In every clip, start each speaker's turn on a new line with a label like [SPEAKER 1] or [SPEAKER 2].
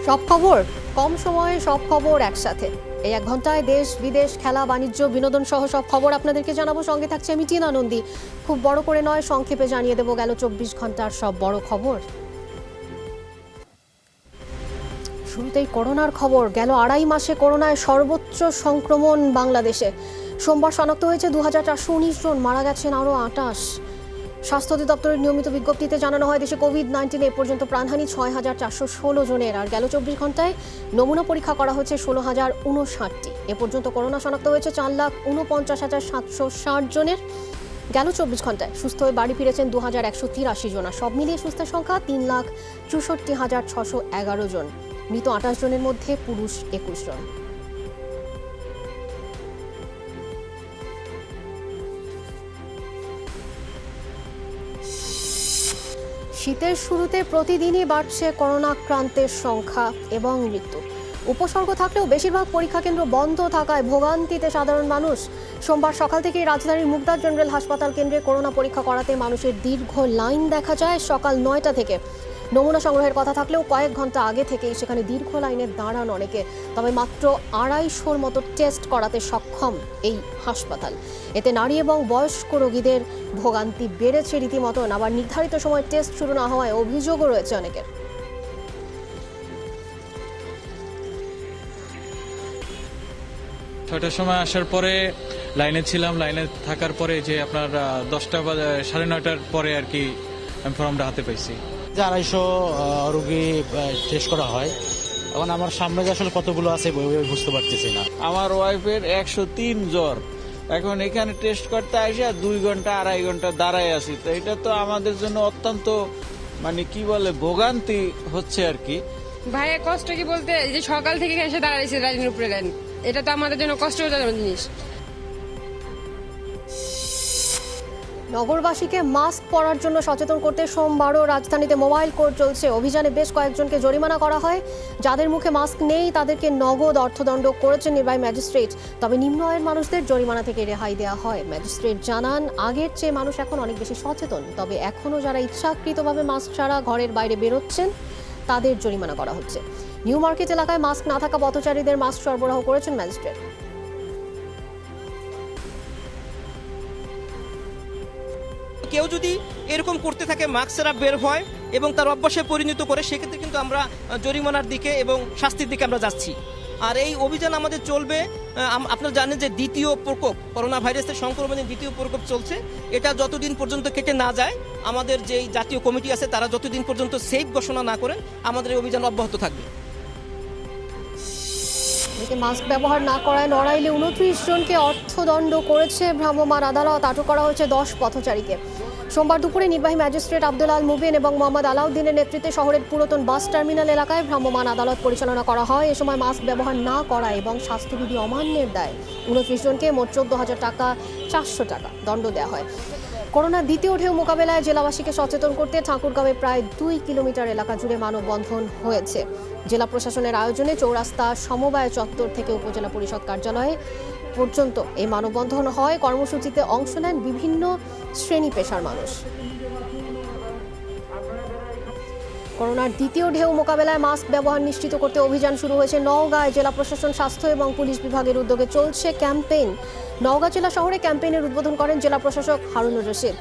[SPEAKER 1] সব খবর কম সময়ে সব খবর একসাথে এই এক ঘন্টায় দেশ বিদেশ খেলা বাণিজ্য বিনোদন সহ সব খবর আপনাদেরকে জানাবো। সঙ্গে থাকছে আমি টিনা নন্দী। খুব বড় করে নয়, সংক্ষেপে জানিয়ে দেবো গেল 24 ঘন্টার সব বড় খবর। শুরুতেই করোনার খবর। গেল আড়াই মাসে করোনায় সর্বোচ্চ সংক্রমণ বাংলাদেশে। সোমবার শনাক্ত হয়েছে 2419 জন, মারা গেছেন আরও 28। স্বাস্থ্য অধিদপ্তরের নিয়মিত বিজ্ঞপ্তিতে জানানো হয় দেশে কোভিড-19 এ পর্যন্ত প্রাণহানি 6416 জনের। আর গেল 24 ঘন্টায় নমুনা পরীক্ষা করা হয়েছে 16059টি। এ পর্যন্ত করোনা শনাক্ত হয়েছে 4,49,760 জনের। গেল 24 ঘন্টায় সুস্থ হয়ে বাড়ি ফিরেছেন 2183 জন। আর সব মিলিয়ে সুস্থের সংখ্যা 3,64,611 জন। মৃত 28 জনের মধ্যে পুরুষ 21 জন। শীতের শুরুতে প্রতিদিনই বাড়ছে করোনা আক্রান্তের সংখ্যা এবং মৃত্যু। উপসর্গ থাকলেও বেশিরভাগ পরীক্ষা কেন্দ্র বন্ধ থাকায় ভোগান্তিতে সাধারণ মানুষ। সোমবার সকাল থেকেই রাজধানীর মুগদা জেনারেল হাসপাতাল কেন্দ্রে করোনা পরীক্ষা করাতে মানুষের দীর্ঘ লাইন দেখা যায় সকাল 9টা থেকে। নমুনা সংগ্রহের কথা থাকলেও কয়েক ঘন্টা আগে থেকেই সেখানে দীর্ঘ লাইনে দাঁড়ান অনেকে। তবে মাত্র 250 মতো টেস্ট করাতে সক্ষম এই হাসপাতাল। এতে নারী এবং বয়স্ক রোগীদের ভোগান্তি বেড়েছে রীতিমতন। আবার নির্ধারিত সময় টেস্ট শুরু না হওয়ায় অভিযোগও রয়েছে অনেকের।
[SPEAKER 2] ছয়টার সময় আসার পরে লাইনে ছিলাম। লাইনে থাকার পরে যে আপনার 10টা বা 9:30টার পরে আর কি আমি ফর্মটা হাতে পাইছি।
[SPEAKER 3] 250 রোগী টেস্ট করা হয়। এখন আমার সামনে যে আসলে কতগুলো আছে বুঝতে পারতেছি না।
[SPEAKER 4] আমার ওয়াইফের 103 জ্বর। এখন এখানে টেস্ট করতে আসে 2 ঘন্টা 2.5 ঘন্টা দাঁড়ায় আছি। তো এটা তো আমাদের জন্য অত্যন্ত কি বলে ভোগান্তি হচ্ছে আর কি।
[SPEAKER 5] ভাইয়া কষ্ট কি বলতে, যে সকাল থেকে এসে দাঁড়াইছে লাইনের উপরে লাইন, এটা তো আমাদের জন্য কষ্টজনক জিনিস।
[SPEAKER 1] নগরবাসীকে মাস্ক পরার জন্য সচেতন করতে সোমবারও রাজধানীতে মোবাইল কোর্ট চলছে। অভিযানে বেশ কয়েকজনকে জরিমানা করা হয়। যাদের মুখে মাস্ক নেই তাদেরকে নগদ অর্থদণ্ড করেছেন নির্বাহী ম্যাজিস্ট্রেট। তবে নিম্ন আয়ের মানুষদের জরিমানা থেকে রেহাই দেওয়া হয়। ম্যাজিস্ট্রেট জানান, আগের চেয়ে মানুষ এখন অনেক বেশি সচেতন। তবে এখনও যারা ইচ্ছাকৃতভাবে মাস্ক ছাড়া ঘরের বাইরে বেরোচ্ছেন তাদের জরিমানা করা হচ্ছে। নিউ মার্কেট এলাকায় মাস্ক না থাকা পথচারীদের মাস্ক সরবরাহ করেছেন ম্যাজিস্ট্রেট।
[SPEAKER 6] কেউ যদি এরকম করতে থাকে, মাস্ক ছাড়া বের হয় এবং তার অভ্যাসে পরিণত করে, সেক্ষেত্রে কিন্তু আমরা জরিমানার দিকে এবং শাস্তির দিকে আমরা যাচ্ছি। আর এই অভিযান আমাদের চলবে। আপনারা জানেন যে দ্বিতীয় প্রকোপ, করোনা ভাইরাসের সংক্রমণের দ্বিতীয় প্রকোপ চলছে। এটা যতদিন পর্যন্ত কেটে না যায়, আমাদের যেই জাতীয় কমিটি আছে তারা যতদিন পর্যন্ত সেফ ঘোষণা না করেন, আমাদের এই অভিযান অব্যাহত থাকবে।
[SPEAKER 1] মাস্ক ব্যবহার না করায় নড়াইলে 29 জনকে অর্থদণ্ড করেছে ভ্রাম্যমাণ আদালত। আটক করা হয়েছে 10 পথচারীকে। সোমবার দুপুরে নির্বাহী ম্যাজিস্ট্রেট আব্দুল আল মুবিন এবং মোহাম্মদ আলাউদ্দিনের নেতৃত্বে শহরের পুরাতন বাস টার্মিনাল এলাকায় ভ্রাম্যমাণ আদালত পরিচালনা করা হয়। এ সময় মাস্ক ব্যবহার না করা এবং স্বাস্থ্যবিধি অমান্যের দায়ে 29 জনকে মোট 14,000 টাকা 400 টাকা দণ্ড দেওয়া হয়। করোনার দ্বিতীয় ঢেউ মোকাবেলায় জেলাবাসীকে সচেতন করতে ঠাকুরগাঁওয়ে প্রায় 2 কিলোমিটার এলাকা জুড়ে মানববন্ধন হয়েছে। জেলা প্রশাসনের আয়োজনে চৌরাস্তা সমবায় চত্বর থেকে উপজেলা পরিষদ কার্যালয়ে পর্যন্ত এই মানববন্ধন হয়। কর্মসূচিতে অংশ নেন বিভিন্ন শ্রেণী পেশার মানুষ। করোনার দ্বিতীয় ঢেউ মোকাবেলায় মাস্ক ব্যবহার নিশ্চিত করতে অভিযান শুরু হয়েছে নওগাঁয়। জেলা প্রশাসন, স্বাস্থ্য এবং পুলিশ বিভাগের উদ্যোগে চলছে ক্যাম্পেইন। নওগাঁ জেলা শহরে ক্যাম্পেইনের উদ্বোধন করেন জেলা প্রশাসক হারুনুর রশিদ।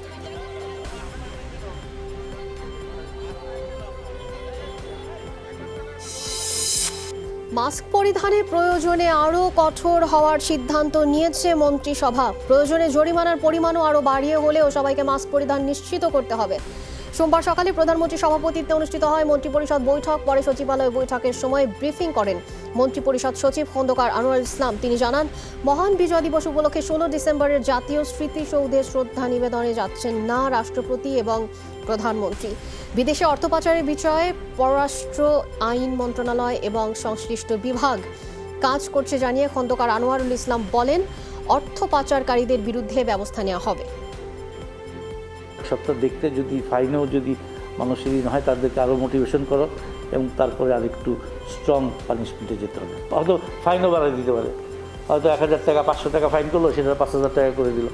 [SPEAKER 1] মাস্ক পরিধানে প্রয়োজনে আরও কঠোর হওয়ার সিদ্ধান্ত নিয়েছে মন্ত্রিসভা। প্রয়োজনে জরিমানার পরিমাণও আরও বাড়িয়ে হলেও সবাইকে মাস্ক পরিধান নিশ্চিত করতে হবে। সোমবার সকালে প্রধানমন্ত্রীর সভাপতিত্বে অনুষ্ঠিত হয় মন্ত্রিপরিষদ বৈঠক। পরে সচিবালয় বৈঠকের সময় ব্রিফিং করেন মন্ত্রিপরিষদ সচিব খন্দকার আনোয়ার ইসলাম। তিনি জানান, মহান বিজয় দিবস উপলক্ষে 16 ডিসেম্বরের জাতীয় স্মৃতিসৌধে শ্রদ্ধা নিবেদনে যাচ্ছেন না রাষ্ট্রপতি এবং প্রধানমন্ত্রী। বিদেশে অর্থ পাচারের বিষয়ে পররাষ্ট্র আইন মন্ত্রণালয় এবং সংশ্লিষ্ট বিভাগ কাজ করছে জানিয়ে খন্দকার আনোয়ারুল ইসলাম বলেন, অর্থ পাচারকারীদের বিরুদ্ধে ব্যবস্থা নেওয়া হবে।
[SPEAKER 7] সপ্তাহ দেখতে যদি ফাইনেও যদি মানুষের হয়, তাদেরকে আরও মোটিভেশন করো এবং তারপরে আরেকটু স্ট্রং পানিশমেন্টে যেতে হবে। হয়তো ফাইনও বাড়াই দিতে পারে, হয়তো 1000 টাকা 500 টাকা ফাইন করলো, সেটা 5000 টাকা করে দিল।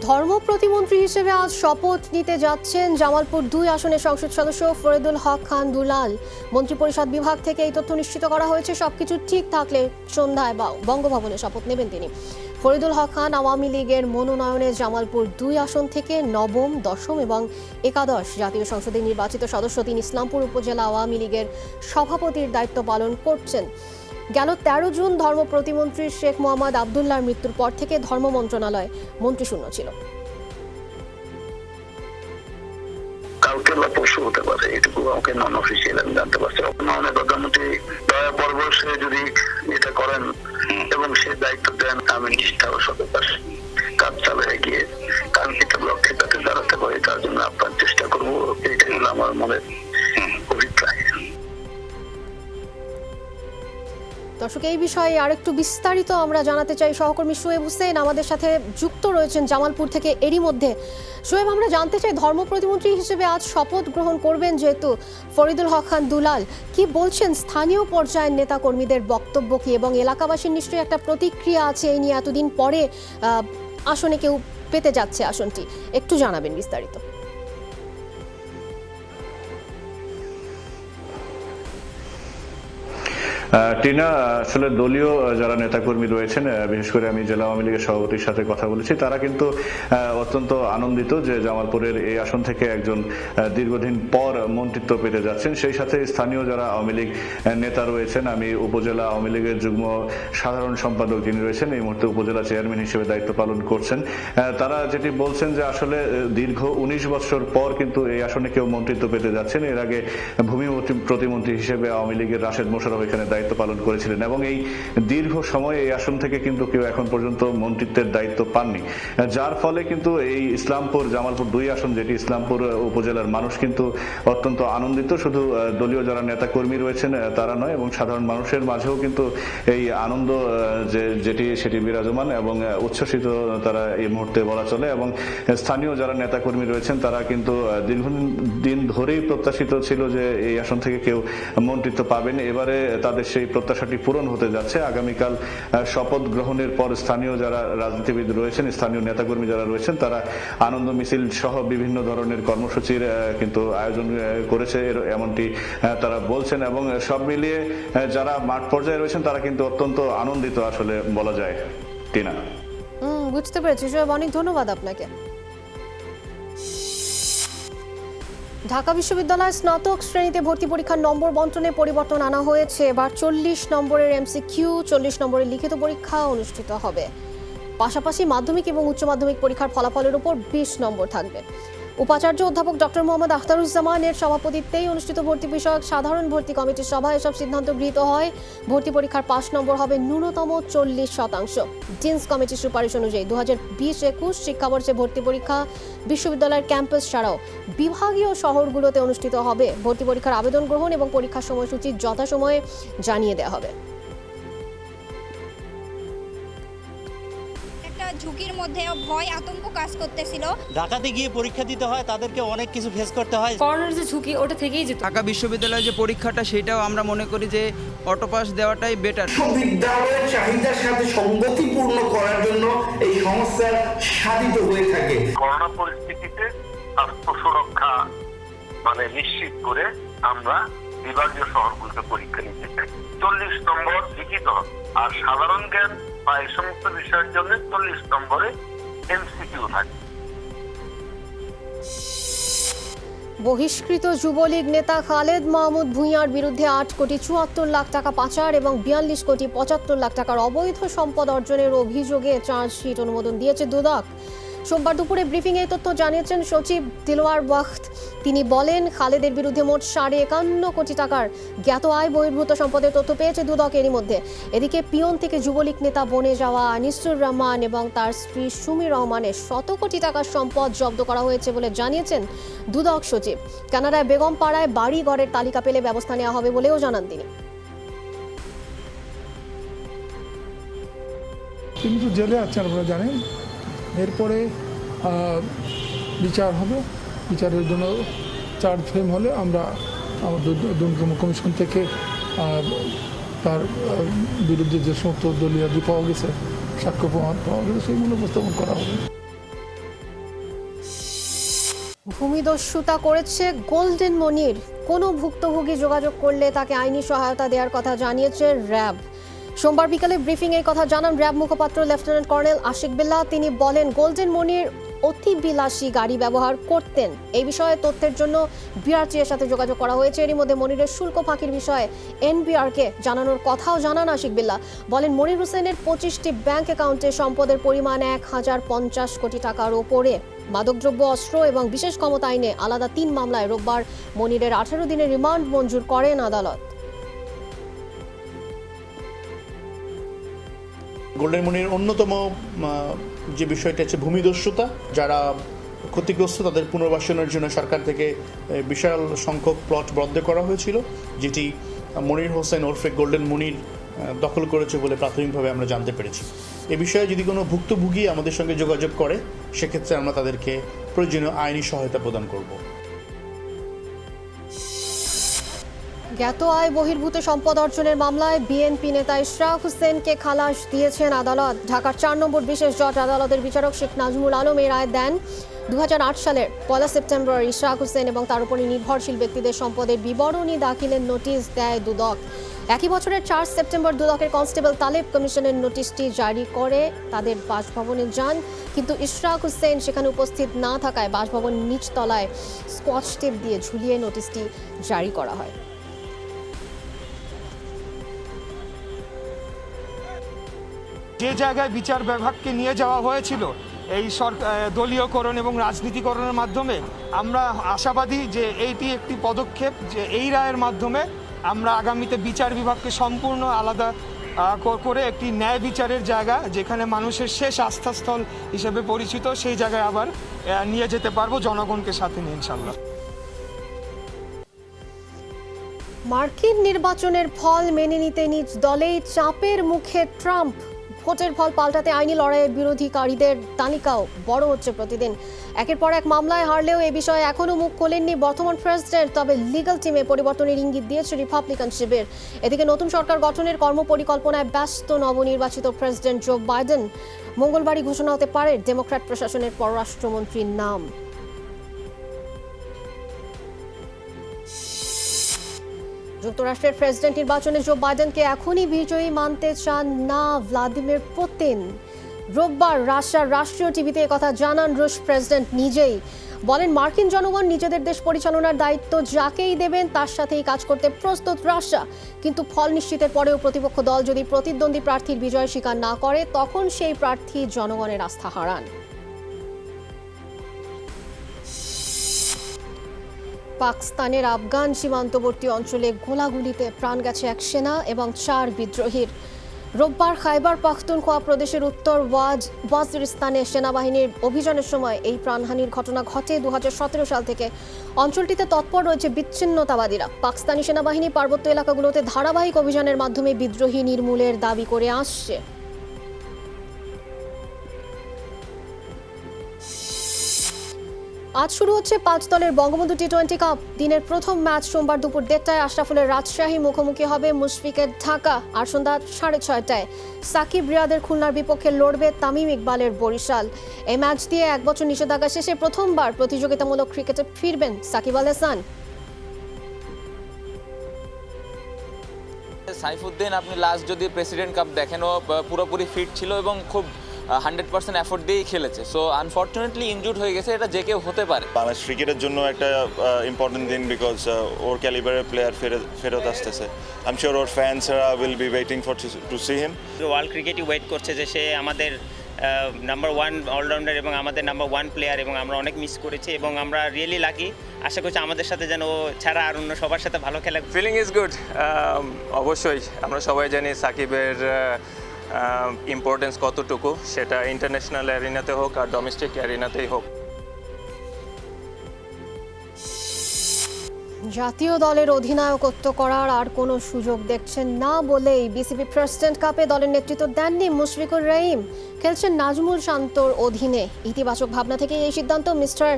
[SPEAKER 1] ধর্ম প্রতিমন্ত্রী হিসেবে আজ শপথ নিতে যাচ্ছেন জামালপুর 2 আসনের সংসদ সদস্য ফরিদুল হক খান দুলাল। মন্ত্রিপরিষদ বিভাগ থেকে এই তথ্য নিশ্চিত করা হয়েছে। সবকিছু ঠিক থাকলে সন্ধ্যায় বঙ্গভবনে শপথ নেবেন তিনি। ফরিদুল হক খান আওয়ামী লীগের মনোনয়নে জামালপুর 2 আসন থেকে নবম, দশম এবং একাদশ জাতীয় সংসদে নির্বাচিত সদস্য। তিনি ইসলামপুর উপজেলা আওয়ামী লীগের সভাপতির দায়িত্ব পালন করছেন। গেল 13 জুন ধর্ম প্রতিমন্ত্রী শেখ মোহাম্মদ আবদুল্লাহর মৃত্যুর পর থেকে ধর্ম মন্ত্রণালয় মন্ত্রীশূন্য ছিল।
[SPEAKER 8] কালকে বা পরশু হতে পারে, এটুকু আমাকে নন অফিসিয়াল আমি জানতে পারছি। মাননীয় প্রধানমন্ত্রী দয়া পরবর্ষে যদি এটা করেন এবং সে দায়িত্ব দেন, আমি নিষ্ঠা ও সততার কাজ চালিয়ে গিয়ে কাঙ্ক্ষিত লক্ষ্যে যাতে দাঁড়াতে পারি তার জন্য আপনার চেষ্টা করবো। এটাই হলো আমার মনের অভিপ্রায়।
[SPEAKER 1] দর্শক, এই বিষয়ে আরেকটু বিস্তারিত আমরা জানাতে চাই। সহকর্মী শোয়েব হোসেন আমাদের সাথে যুক্ত রয়েছেন জামালপুর থেকে। এরই মধ্যে শোয়েব, আমরা জানতে চাই ধর্ম প্রতিমন্ত্রী হিসেবে আজ শপথ গ্রহণ করবেন যেহেতু ফরিদুল হক খান দুলাল, কি বলছেন স্থানীয় পর্যায়ের নেতাকর্মীদের বক্তব্য কি, এবং এলাকাবাসীর নিশ্চয়ই একটা প্রতিক্রিয়া আছে এই নিয়ে, এতদিন পরে আসনে কেউ পেতে যাচ্ছে আসনটি, একটু জানাবেন বিস্তারিত।
[SPEAKER 9] টিনা, আসলে দলীয় যারা নেতাকর্মী রয়েছেন, বিশেষ করে আমি জেলা আওয়ামী লীগের সভাপতির সাথে কথা বলেছি, তারা কিন্তু অত্যন্ত আনন্দিত যে জামালপুরের এই আসন থেকে একজন দীর্ঘদিন পর মন্ত্রিত্ব পেতে যাচ্ছেন। সেই সাথে স্থানীয় যারা আওয়ামী লীগ নেতা রয়েছেন, আমি উপজেলা আওয়ামী লীগের যুগ্ম সাধারণ সম্পাদক যিনি রয়েছেন, এই মুহূর্তে উপজেলা চেয়ারম্যান হিসেবে দায়িত্ব পালন করছেন, তারা যেটি বলছেন যে আসলে দীর্ঘ 19 বছর পর কিন্তু এই আসনে কেউ মন্ত্রিত্ব পেতে যাচ্ছেন। এর আগে ভূমি প্রতিমন্ত্রী হিসেবে আওয়ামী লীগের রাশেদ মোশাররফ এখানে দায়িত্ব পালন করেছিলেন এবং এই দীর্ঘ সময় এই আসন থেকে কিন্তু কেউ এখন পর্যন্ত মন্ত্রিত্বের দায়িত্ব পাননি, যার ফলে কিন্তু এই ইসলামপুর জামালপুর 2 আসন, যেটি ইসলামপুর উপজেলার মানুষ কিন্তু অত্যন্ত আনন্দিত। শুধু দলীয় যারা নেতাকর্মী রয়েছেন তারা নয়, এবং সাধারণ মানুষের মাঝেও কিন্তু এই আনন্দ সেটি বিরাজমান এবং উচ্ছ্বসিত তারা এই মুহূর্তে বলা চলে। এবং স্থানীয় যারা নেতাকর্মী রয়েছেন তারা কিন্তু দীর্ঘদিন ধরেই প্রত্যাশিত ছিল যে এই আসন থেকে কেউ মন্ত্রিত্ব পাবেন। এবারে তাদের সেই প্রত্যাশাটি পূরণ হতে যাচ্ছে। আগামীকাল শপথ গ্রহণের পর স্থানীয় যারা রাজনীতিবিদ রয়েছেন, স্থানীয় নেতাকর্মী যারা রয়েছেন, তারা আনন্দ মিছিল সহ বিভিন্ন ধরনের কর্মসূচির কিন্তু আয়োজন করেছে, এমনটি তারা বলছেন। এবং সব মিলিয়ে যারা মাঠ পর্যায়ে রয়েছেন তারা কিন্তু অত্যন্ত আনন্দিত আসলে বলা যায়। টিনা,
[SPEAKER 1] বুঝতে পেরেছি। অনেক ধন্যবাদ আপনাকে। ঢাকা বিশ্ববিদ্যালয়ের স্নাতক শ্রেণীতে ভর্তি পরীক্ষার নম্বর বন্টনে পরিবর্তন আনা হয়েছে। এবার 40 নম্বরের এমসিকিউ, 40 নম্বরের লিখিত পরীক্ষা অনুষ্ঠিত হবে। পাশাপাশি মাধ্যমিক এবং উচ্চ মাধ্যমিক পরীক্ষার ফলাফলের উপর 20 নম্বর থাকবে। উপাচার্য অধ্যাপক ডক্টর মোহাম্মদ আখতারুজ্জামানের সভাপতিত্বেই অনুষ্ঠিত ভর্তি বিষয়ক সাধারণ ভর্তি কমিটির সভায় এসব সিদ্ধান্ত গৃহীত হয়। ভর্তি পরীক্ষার পাস নম্বর হবে ন্যূনতম 40%। ডিনস কমিটির সুপারিশ অনুযায়ী 2020-21 শিক্ষাবর্ষে ভর্তি পরীক্ষা বিশ্ববিদ্যালয়ের ক্যাম্পাস ছাড়াও বিভাগীয় শহরগুলোতে অনুষ্ঠিত হবে। ভর্তি পরীক্ষার আবেদন গ্রহণ এবং পরীক্ষার সময়সূচি যথাসময়ে জানিয়ে দেওয়া হবে।
[SPEAKER 10] ঝুঁকির মধ্যে ভয় আতঙ্ক কাজ করতেছিল।
[SPEAKER 3] ঢাকাতে গিয়ে পরীক্ষা দিতে হয়, তাদেরকে অনেক কিছু ফেস করতে হয়।
[SPEAKER 5] করোনার যে ঝুঁকি ওটা থেকেই যেত।
[SPEAKER 11] ঢাকা বিশ্ববিদ্যালয়ের যে পরীক্ষাটা, সেটাও আমরা মনে করি যে অটোপাস দেওয়াটাই বেটার।
[SPEAKER 12] বিশ্ববিদ্যালয়ের চাহিদার সাথে সঙ্গতিপূর্ণ করার জন্য এই সংস্থা সাধিত হয়ে থাকে।
[SPEAKER 8] করোনা পরিস্থিতিতে স্বাস্থ্য সুরক্ষা নিশ্চিত করে আমরা বিভাগীয় শহরগুলোতে পরীক্ষা নিতে চাই। 40 নম্বর লিখিত আর সাধারণ জ্ঞান বা এই সমস্ত বিষয়ের জন্য 40 নম্বরে এমসিকিউ থাকে।
[SPEAKER 1] বহিষ্কৃত যুবলীগ নেতা খালেদ মাহমুদ ভূঁইয়ার বিরুদ্ধে 8 কোটি 74 লাখ টাকা পাচার এবং 42 কোটি 75 লাখ টাকার অবৈধ সম্পদ অর্জনের অভিযোগে চার্জশিট অনুমোদন দিয়েছে দুদক। সোমবার দুপুরে ব্রিফিং এই তথ্য জানিয়েছেন সচিব দিলওয়ার বখত। তিনি বলেন, খালেদের বিরুদ্ধে মোট 51 কোটি টাকার জ্ঞাত আয় বহির্ভূত সম্পদের তথ্য পেয়েছে দুদক এরই মধ্যে। এদিকে পিয়ন থেকে যুবলীগ নেতা বনে যাওয়া আনিসুর রহমান এবং তার স্ত্রী সুমি রহমানের 100 কোটি টাকার সম্পদ জব্দ করা হয়েছে বলে জানিয়েছেন দুদক সচিব। কানাডায় বেগমপাড়ায় বাড়ি ঘরের তালিকা পেলে ব্যবস্থা নেওয়া হবে বলেও জানান তিনি।
[SPEAKER 13] তিনি তো জেলে আছেন, আপনারা জানেন। এরপরে বিচার হবে। বিচারের জন্য চার্জ ফ্রেম হলে আমরা আমাদের দুর্নীতি কমিশন থেকে তার বিরুদ্ধে যে সমস্ত দলীয় পাওয়া গেছে, সাক্ষ্য প্রমাণ পাওয়া গেছে, সেগুলো উপস্থাপন করা হবে।
[SPEAKER 1] ভূমিদস্যুতা করেছে গোল্ডেন মনির। কোনো ভুক্তভোগী যোগাযোগ করলে তাকে আইনি সহায়তা দেওয়ার কথা জানিয়েছে র্যাব। সোমবার বিকালে ব্রিফিং এর কথা জানান র্যাব মুখপাত্র লেফটেন্যান্ট কর্নেল আশিক বিল্লাহ। তিনি বলেন, গোল্ডেন মনির অতি বিলাসী গাড়ি ব্যবহার করতেন। এই বিষয়ে তথ্যের জন্য বিআরটি এর সাথে যোগাযোগ করা হয়েছে। এরই মধ্যে মনিরের শুল্ক ফাঁকির বিষয়ে এনবিআরকে জানানোর কথাও জানান আশিক বিল্লাহ। বলেন, মনির হোসেনের 25টি ব্যাংক অ্যাকাউন্টে সম্পদের পরিমাণ 1050 কোটি টাকার ওপরে। মাদকদ্রব্য, অস্ত্র এবং বিশেষ ক্ষমতা আইনে আলাদা 3 মামলায় রোববার মনিরের 18 দিনের রিমান্ড মঞ্জুর করেন আদালত।
[SPEAKER 12] গোল্ডেন মনির অন্যতম যে বিষয়টা হচ্ছে ভূমিদস্যুতা। যারা ক্ষতিগ্রস্ত তাদের পুনর্বাসনের জন্য সরকার থেকে বিশাল সংখ্যক প্লট বরাদ্দ করা হয়েছিল, যেটি মনির হোসেন ওরফে গোল্ডেন মনির দখল করেছে বলে প্রাথমিকভাবে আমরা জানতে পেরেছি। এ বিষয়ে যদি কোনো ভুক্তভোগী আমাদের সঙ্গে যোগাযোগ করে, সেক্ষেত্রে আমরা তাদেরকে প্রয়োজনীয় আইনি সহায়তা প্রদান করব।
[SPEAKER 1] জ্ঞাত আয় বহির্ভূত সম্পদ অর্জনের মামলায় বিএনপি নেতা ইশরাক হোসেনকে খালাস দিয়েছেন আদালত। ঢাকার 4 নম্বর বিশেষ জজ আদালতের বিচারক শেখ নাজমুল আলম এই রায় দেন। 2008 সালের 1 সেপ্টেম্বর ইশরাক হোসেন এবং তার উপরে নির্ভরশীল ব্যক্তিদের সম্পদের বিবরণী দাখিলের নোটিশ দেয় দুদক। একই বছরের 4 সেপ্টেম্বর দুদকের কনস্টেবল তালেব কমিশনের নোটিশটি জারি করে তাদের বাসভবনে যান, কিন্তু ইশরাক হোসেন সেখানে উপস্থিত না থাকায় বাসভবন নিচতলায় স্কচ টেপ দিয়ে ঝুলিয়ে নোটিশটি জারি করা হয়।
[SPEAKER 14] যে জায়গায় বিচার বিভাগকে নিয়ে যাওয়া হয়েছিল এই দলীয়করণ এবং রাজনীতিকরণের মাধ্যমে, আমরা আশাবাদী যে এইটি একটি পদক্ষেপ, যে এই রায়ের মাধ্যমে আমরা আগামীতে বিচার বিভাগকে সম্পূর্ণ আলাদা করে একটি ন্যায় বিচারের জায়গা, যেখানে মানুষের শেষ আস্থাস্থল হিসেবে পরিচিত, সেই জায়গায় আবার নিয়ে যেতে পারবো জনগণকে সাথে নিয়ে, ইনশাল্লাহ।
[SPEAKER 1] মার্কিন নির্বাচনের ফল মেনে নিতে নিজ দলেই চাপের মুখে ট্রাম্প। ভোটের ফল পাল্টাতে আইনি লড়াইয়ের বিরোধীকারীদের তালিকাও বড় হচ্ছে প্রতিদিন। একের পর এক মামলায় হারলেও এ বিষয়ে এখনও মুখ খোলেননি বর্তমান প্রেসিডেন্ট। তবে লিগ্যাল টিমে পরিবর্তনের ইঙ্গিত দিয়েছে রিপাবলিকান শিবির। এদিকে নতুন সরকার গঠনের কর্মপরিকল্পনায় ব্যস্ত নবনির্বাচিত প্রেসিডেন্ট জো বাইডেন। মঙ্গলবারই ঘোষণা হতে পারে ডেমোক্র্যাট প্রশাসনের পররাষ্ট্রমন্ত্রীর নাম। যুক্তরাষ্ট্রের প্রেসিডেন্ট নির্বাচনে জো বাইডেনকে এখনই বিজয়ী মানতে চান না ভ্লাদিমির পুতিন। রোববার রাশিয়ার রাষ্ট্রীয় টিভিতে কথা জানান রুশ প্রেসিডেন্ট নিজেই। বলেন, মার্কিন জনগণ নিজেদের দেশ পরিচালনার দায়িত্ব যাকেই দেবেন তার সাথেই কাজ করতে প্রস্তুত রাশিয়া। কিন্তু ফল নিশ্চিতের পরেও প্রতিপক্ষ দল যদি প্রতিদ্বন্দ্বী প্রার্থীর বিজয় স্বীকার না করে, তখন সেই প্রার্থী জনগণের আস্থা হারান। পাকিস্তানের আফগান সীমান্তবর্তী অঞ্চলে গোলাগুলিতে প্রাণ গেছে 1 সেনা এবং 4 বিদ্রোহীর। রোববার খাইবার পাখতুনখোয়া প্রদেশের উত্তর ওয়াজিরিস্তানে সেনাবাহিনীর অভিযানের সময় এই প্রাণহানির ঘটনা ঘটে। 2017 সাল থেকে অঞ্চলটিতে তৎপর রয়েছে বিচ্ছিন্নতাবাদীরা। পাকিস্তানি সেনাবাহিনী পার্বত্য এলাকাগুলোতে ধারাবাহিক অভিযানের মাধ্যমে বিদ্রোহী নির্মূলের দাবি করে আসছে। আজ শুরু হচ্ছে 5 দলের বঙ্গবন্ধু টি-20 কাপ। দিনের প্রথম ম্যাচ সোমবার দুপুর 1টায় আশরাফুলের রাজশাহী মুখোমুখি হবে মুশফিকের ঢাকা। আর সন্ধ্যা 6:30টায় সাকিব রিয়াদের খুলনার বিপক্ষে লড়বে তামিম ইকবালের বরিশাল। এই ম্যাচ দিয়ে 1 বছর নিষেধাজ্ঞা শেষে প্রথমবার প্রতিযোগিতামূলক ক্রিকেটে ফিরবেন সাকিব আল হাসান।
[SPEAKER 15] সাইফুদ্দিন, আপনি লাস্ট যদি প্রেসিডেন্ট কাপ দেখেন, ও পুরোপুরি ফিট ছিল এবং খুব 100% এফোর্ট দিয়েই খেলেছে। সো আনফর্চুনেটলি ইনজুর্ড হয়ে গেছে, এটা যে কেউ হতে পারে।
[SPEAKER 16] বাংলাদেশ ক্রিকেটের জন্য একটা ইম্পর্টেন্ট দিন, বিকজ ওর ক্যালিবারের প্লেয়ার ফেরত আসতেছে। আই এম শিওর ওর ফ্যান্সরা will be waiting for to see him.
[SPEAKER 17] World ক্রিকেটই ওয়েট করছে যে সে আমাদের নাম্বার 1 অলরাউন্ডার এবং আমাদের নাম্বার 1 প্লেয়ার, এবং আমরা অনেক মিস করেছি এবং আমরা রিয়েলি লাকি। আশা করছি আমাদের সাথে যেন ও ছাড়া আর অন্য সবার সাথে ভালো খেলে।
[SPEAKER 18] Feeling is good. অবশ্যই আমরা সবাই জানি সাকিবের ইম্পর্টেন্স কতটুকু, সেটা ইন্টারন্যাশনাল অ্যারিনাতে হোক আর ডোমেস্টিক অ্যারিনাতেই হোক।
[SPEAKER 1] জাতীয় দলের অধিনায়কত্ব করার আর কোনো সুযোগ দেখছেন না বলেই বিসিবি প্রেসিডেন্ট কাপে দলের নেতৃত্ব দেননি মুশফিকুর রহিম। খেলছেন নাজমুল শান্তর অধীনে। ইতিবাচক ভাবনা থেকে এই সিদ্ধান্ত মিস্টার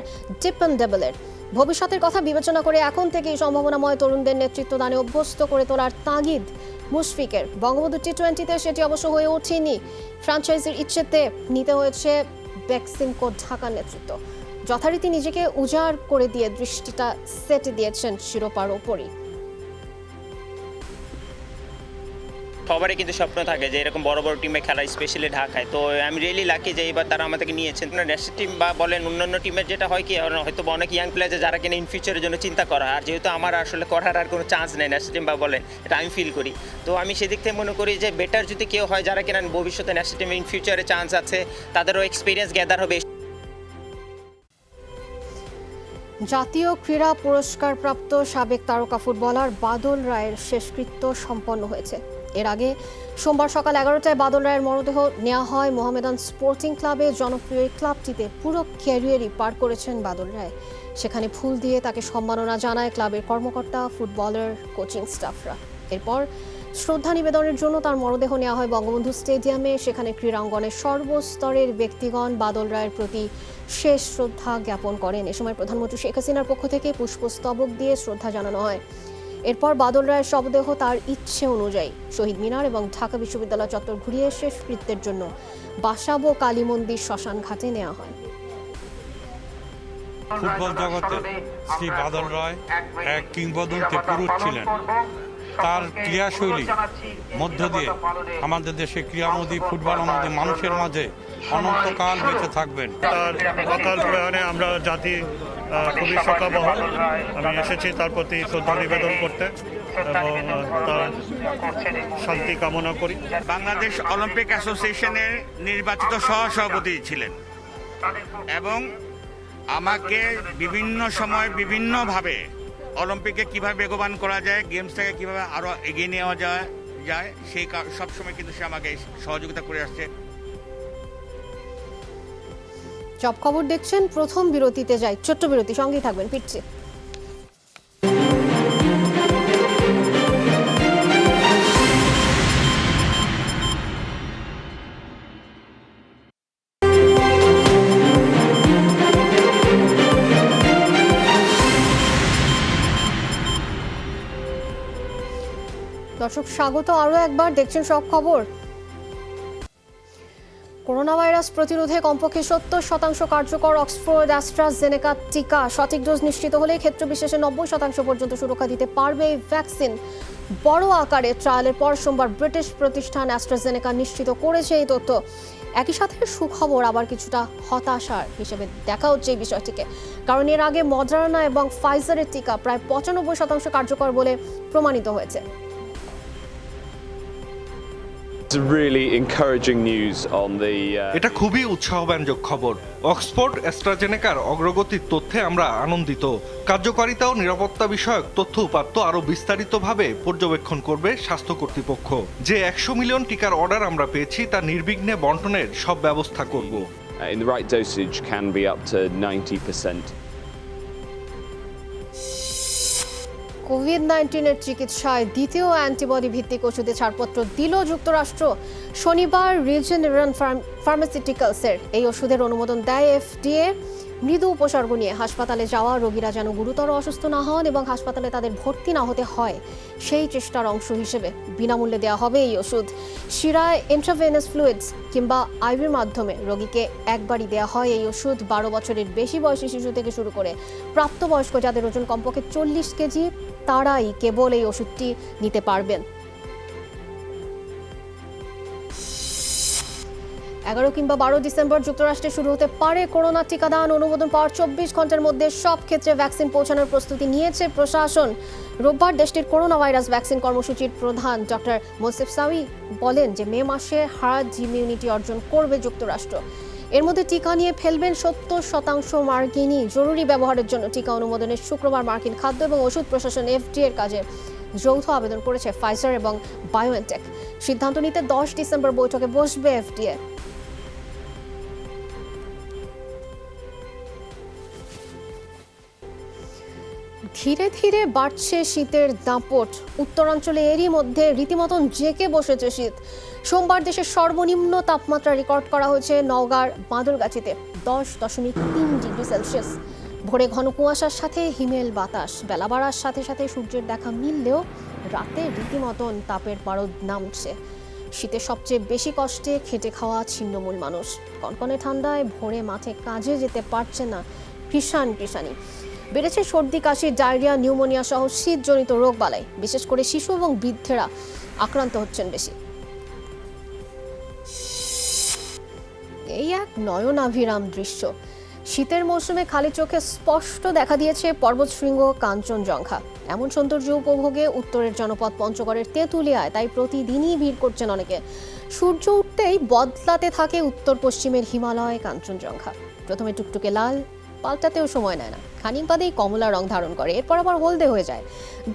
[SPEAKER 1] ডিপেন্ডেবলের। ভবিষ্যতের কথা বিবেচনা করে এখন থেকেই সম্ভাবনাময় তরুণদের নেতৃত্ব দানে অভ্যস্ত করে তোলার তাগিদ মুশফিকের। বঙ্গবন্ধু টি-20তে সেটি অবশ্য হয়ে ওঠেনি। ফ্র্যাঞ্চাইজির ইচ্ছেতে নিতে হয়েছে বেক্সিমকো ঢাকার নেতৃত্ব। যথারীতি নিজেকে উজাড় করে দিয়ে দৃষ্টিটা সেট দিয়েছেন শিরোপার ওপরই।
[SPEAKER 17] সবারই কিন্তু স্বপ্ন থাকে যে এরকম বড় বড় টিমে খেলা, স্পেশালি ঢাকায়। তো আমি রিয়েলি লাকি যে এবার তারা আমাদেরকে নিয়েছেন। ন্যাশনাল টিম বা বলেন অন্যান্য টিমের যেটা হয় কি, হয়তো অনেক ইয়াং প্লেয়ার যারা কিনা ইন ফিউচারের জন্য চিন্তা করা, আর যেহেতু আমার আসলে করার আর কোনো চান্স নেই ন্যাশনাল টিম বা বলেন, এটা আমি ফিল করি। তো আমি সেদিক থেকে মনে করি যে বেটার যদি কেউ হয় যারা কিনা ভবিষ্যতে ন্যাশনাল টিমে ইন ফিউচারে চান্স আছে, তাদেরও এক্সপিরিয়েন্স গ্যাদার হবে।
[SPEAKER 1] জাতীয় ক্রীড়া পুরস্কারপ্রাপ্ত সাবেক তারকা ফুটবলার বাদল রায়ের শেষকৃত্য সম্পন্ন হয়েছে। এর আগে সোমবার সকাল 11টায় বাদল রায়ের মরদেহ নেওয়া হয় মোহামেডান স্পোর্টিং ক্লাবে। জনপ্রিয় এই ক্লাবটিতে পুরো ক্যারিয়ারই পার করেছেন বাদল রায়। সেখানে ফুল দিয়ে তাকে সম্মাননা জানায় ক্লাবের কর্মকর্তা, ফুটবলার, কোচিং স্টাফরা। এরপর শ্রদ্ধা নিবেদনের জন্য তার মরদেহ নেওয়া হয় বঙ্গবন্ধু স্টেডিয়ামে। সেখানে ক্রীড়াঙ্গনের সর্বস্তরের ব্যক্তিগণ বাদল রায়ের প্রতি শেষ শ্রদ্ধা জ্ঞাপন করেন। এ সময় প্রধানমন্ত্রী শেখ হাসিনার পক্ষ থেকে পুষ্পস্তবক দিয়ে শ্রদ্ধা জানানো হয়। এরপর বাদল রায়ের শবদেহ তার ইচ্ছে অনুযায়ী শহীদ মিনার এবং ঢাকা বিশ্ববিদ্যালয় চত্বর ঘুরিয়ে শেষকৃত্যের জন্য বাসাবো কালী মন্দির শ্মশান ঘাটে নেওয়া হয়।
[SPEAKER 19] ফুটবল জগতে শ্রী বাদল রায় এক কিংবদন্তি পুরুষ ছিলেন। তার ক্রীড়াশৈলী মধ্য দিয়ে আমাদের দেশে ক্রীড়ামোদী, ফুটবলমোদী মানুষের মাঝে অনন্তকাল বেঁচে থাকবেন।
[SPEAKER 20] তার অকাল প্রয়াণে আমরা জাতি খুবই শোকাবহ। আমি এসেছি তার প্রতি শ্রদ্ধা নিবেদন করতে এবং তার শান্তি কামনা করি।
[SPEAKER 21] বাংলাদেশ অলিম্পিক অ্যাসোসিয়েশনের নির্বাচিত সহসভাপতি ছিলেন এবং আমাকে বিভিন্ন সময় বিভিন্নভাবে অলিম্পিকে কিভাবে বেগবান করা যায়, গেমসটাকে কিভাবে আরো এগিয়ে নেওয়া যায় সেই সবসময় কিন্তু সে আমাকে সহযোগিতা করে আসছে।
[SPEAKER 1] সব খবর দেখছেন, প্রথম বিরতিতে যাই, ছোট্ট বিরতি, সঙ্গেই থাকবেন, ফিরছি। দর্শক স্বাগত আরও একবার, দেখছেন সব খবর। করোনা ভাইরাস প্রতিরোধে কমপক্ষে 70% কার্যকর অক্সফোর্ড অ্যাস্ট্রাজেনেকা টিকা সঠিক ডোজ নিশ্চিত হলে ক্ষেত্র বিশেষে 90% পর্যন্ত সুরক্ষা দিতে পারবে এই ভ্যাকসিন। বড় আকারে ট্রায়ালের পর সোমবার ব্রিটিশ প্রতিষ্ঠান অ্যাস্ট্রাজেনেকা নিশ্চিত করেছে এই তথ্য। একই সাথে সুখবর আবার কিছুটা হতাশার হিসেবে দেখা হচ্ছে এই বিষয়টিকে, কারণ এর আগে মডার্না এবং ফাইজারের টিকা প্রায় 95% কার্যকর বলে প্রমাণিত হয়েছে।
[SPEAKER 22] এটা খুবই উৎসাহব্যঞ্জক খবর। অক্সফোর্ড অ্যাস্ট্রাজেনেকার অগ্রগতির তথ্যে আমরা আনন্দিত। কার্যকারিতা ও নিরাপত্তা বিষয়ক তথ্য উপাত্ত আরও বিস্তারিতভাবে পর্যবেক্ষণ করবে স্বাস্থ্য কর্তৃপক্ষ। যে 100 মিলিয়ন টিকার অর্ডার আমরা পেয়েছি তা নির্বিঘ্নে বন্টনের সব ব্যবস্থা করব।
[SPEAKER 23] In the right dosage can be up to 90%.
[SPEAKER 1] COVID-19 চিকিৎসায় দ্বিতীয় অ্যান্টিবডি ভিত্তিক ওষুধে ছাড়পত্র দিল যুক্তরাষ্ট্র। শনিবার রিজেনারেশন ফার্মাসিউটিক্যালসের এই ওষুধের অনুমোদন দেয় এফডিএ। মৃদু উপসর্গ নিয়ে হাসপাতালে যাওয়া রোগীরা যেন গুরুতর অসুস্থ না হন এবং হাসপাতালে তাদের ভর্তি না হতে হয়, সেই চেষ্টার অংশ হিসেবে বিনামূল্যে দেওয়া হবে এই ওষুধ। শিরায় ইন্ট্রাভেনাস ফ্লুইডস কিংবা আইভির মাধ্যমে রোগীকে একবারই দেওয়া হয় এই ওষুধ। 12 বছরের বেশি বয়সী শিশু থেকে শুরু করে প্রাপ্তবয়স্ক যাদের ওজন কমপক্ষে 40 কেজি, তারাই কেবল এই ওষুধটি নিতে পারবেন। 11 কিংবা 12 ডিসেম্বর যুক্তরাষ্ট্রে শুরু হতে পারে করোনা টিকাদান। অনুমোদন পাওয়ার 24 ঘন্টার মধ্যে সব ক্ষেত্রে ভ্যাকসিন পৌঁছানোর প্রস্তুতি নিয়েছে প্রশাসন। রোববার দেশটির করোনা ভাইরাস ভ্যাকসিন কর্মসূচির প্রধান ডক্টর মোসেফ সাউই বলেন যে মে মাসে হার্ড ইমিউনিটি অর্জন করবে যুক্তরাষ্ট্র। এর মধ্যে টিকা নিয়ে ফেলবেন 70% মার্কিনই। জরুরি ব্যবহারের জন্য টিকা অনুমোদনের শুক্রবার মার্কিন খাদ্য এবং ওষুধ প্রশাসন এফডিএ এর কাজে যৌথ আবেদন করেছে ফাইজার এবং বায়োএনটেক। সিদ্ধান্ত নিতে 10 ডিসেম্বর বৈঠকে বসবে এফডিএ। ধীরে ধীরে বাড়ছে শীতের দাপট। উত্তরাঞ্চলে এরই মধ্যে রীতিমতন জেঁকে বসেছে শীত। সোমবার দেশের সর্বনিম্ন তাপমাত্রা রেকর্ড করা হয়েছে নওগাঁর বাঁদরগাছিতে 10.3 ডিগ্রি সেলসিয়াস। ভোরে ঘন কুয়াশার সাথে হিমেল বাতাস। বেলা বাড়ার সাথে সাথে সূর্যের দেখা মিললেও রাতে রীতিমতন তাপের পারদ নামছে। শীতে সবচেয়ে বেশি কষ্টে খেটে খাওয়া ছিন্নমূল মানুষ। কনকনে ঠান্ডায় ভোরে মাঠে কাজে যেতে পারছে না ভীষণ কৃষানি। বেড়েছে সর্দি, কাশি, ডায়রিয়া, নিউমোনিয়া সহ শীতজনিত রোগ বালাই। বিশেষ করে শিশু এবং বৃদ্ধেরা আক্রান্ত হচ্ছেন বেশি। এই এক নয়নাভিরাম দৃশ্য। শীতের মৌসুমে খালি চোখে স্পষ্ট দেখা দিয়েছে পর্বতশৃঙ্গ কাঞ্চনজঙ্ঘা। এমন সৌন্দর্য উপভোগে উত্তরের জনপদ পঞ্চগড়ের তেঁতুলিয়ায় তাই প্রতিদিনই ভিড় করছেন অনেকে। সূর্য উঠতেই বদলাতে থাকে উত্তর পশ্চিমের হিমালয় কাঞ্চনজঙ্ঘা। প্রথমে টুকটুকে লাল, পাল্টাতেও সময় নেয় না, খানিক বাদেই কমলা রং ধারণ করে, এরপর আবার হলদে হয়ে যায়।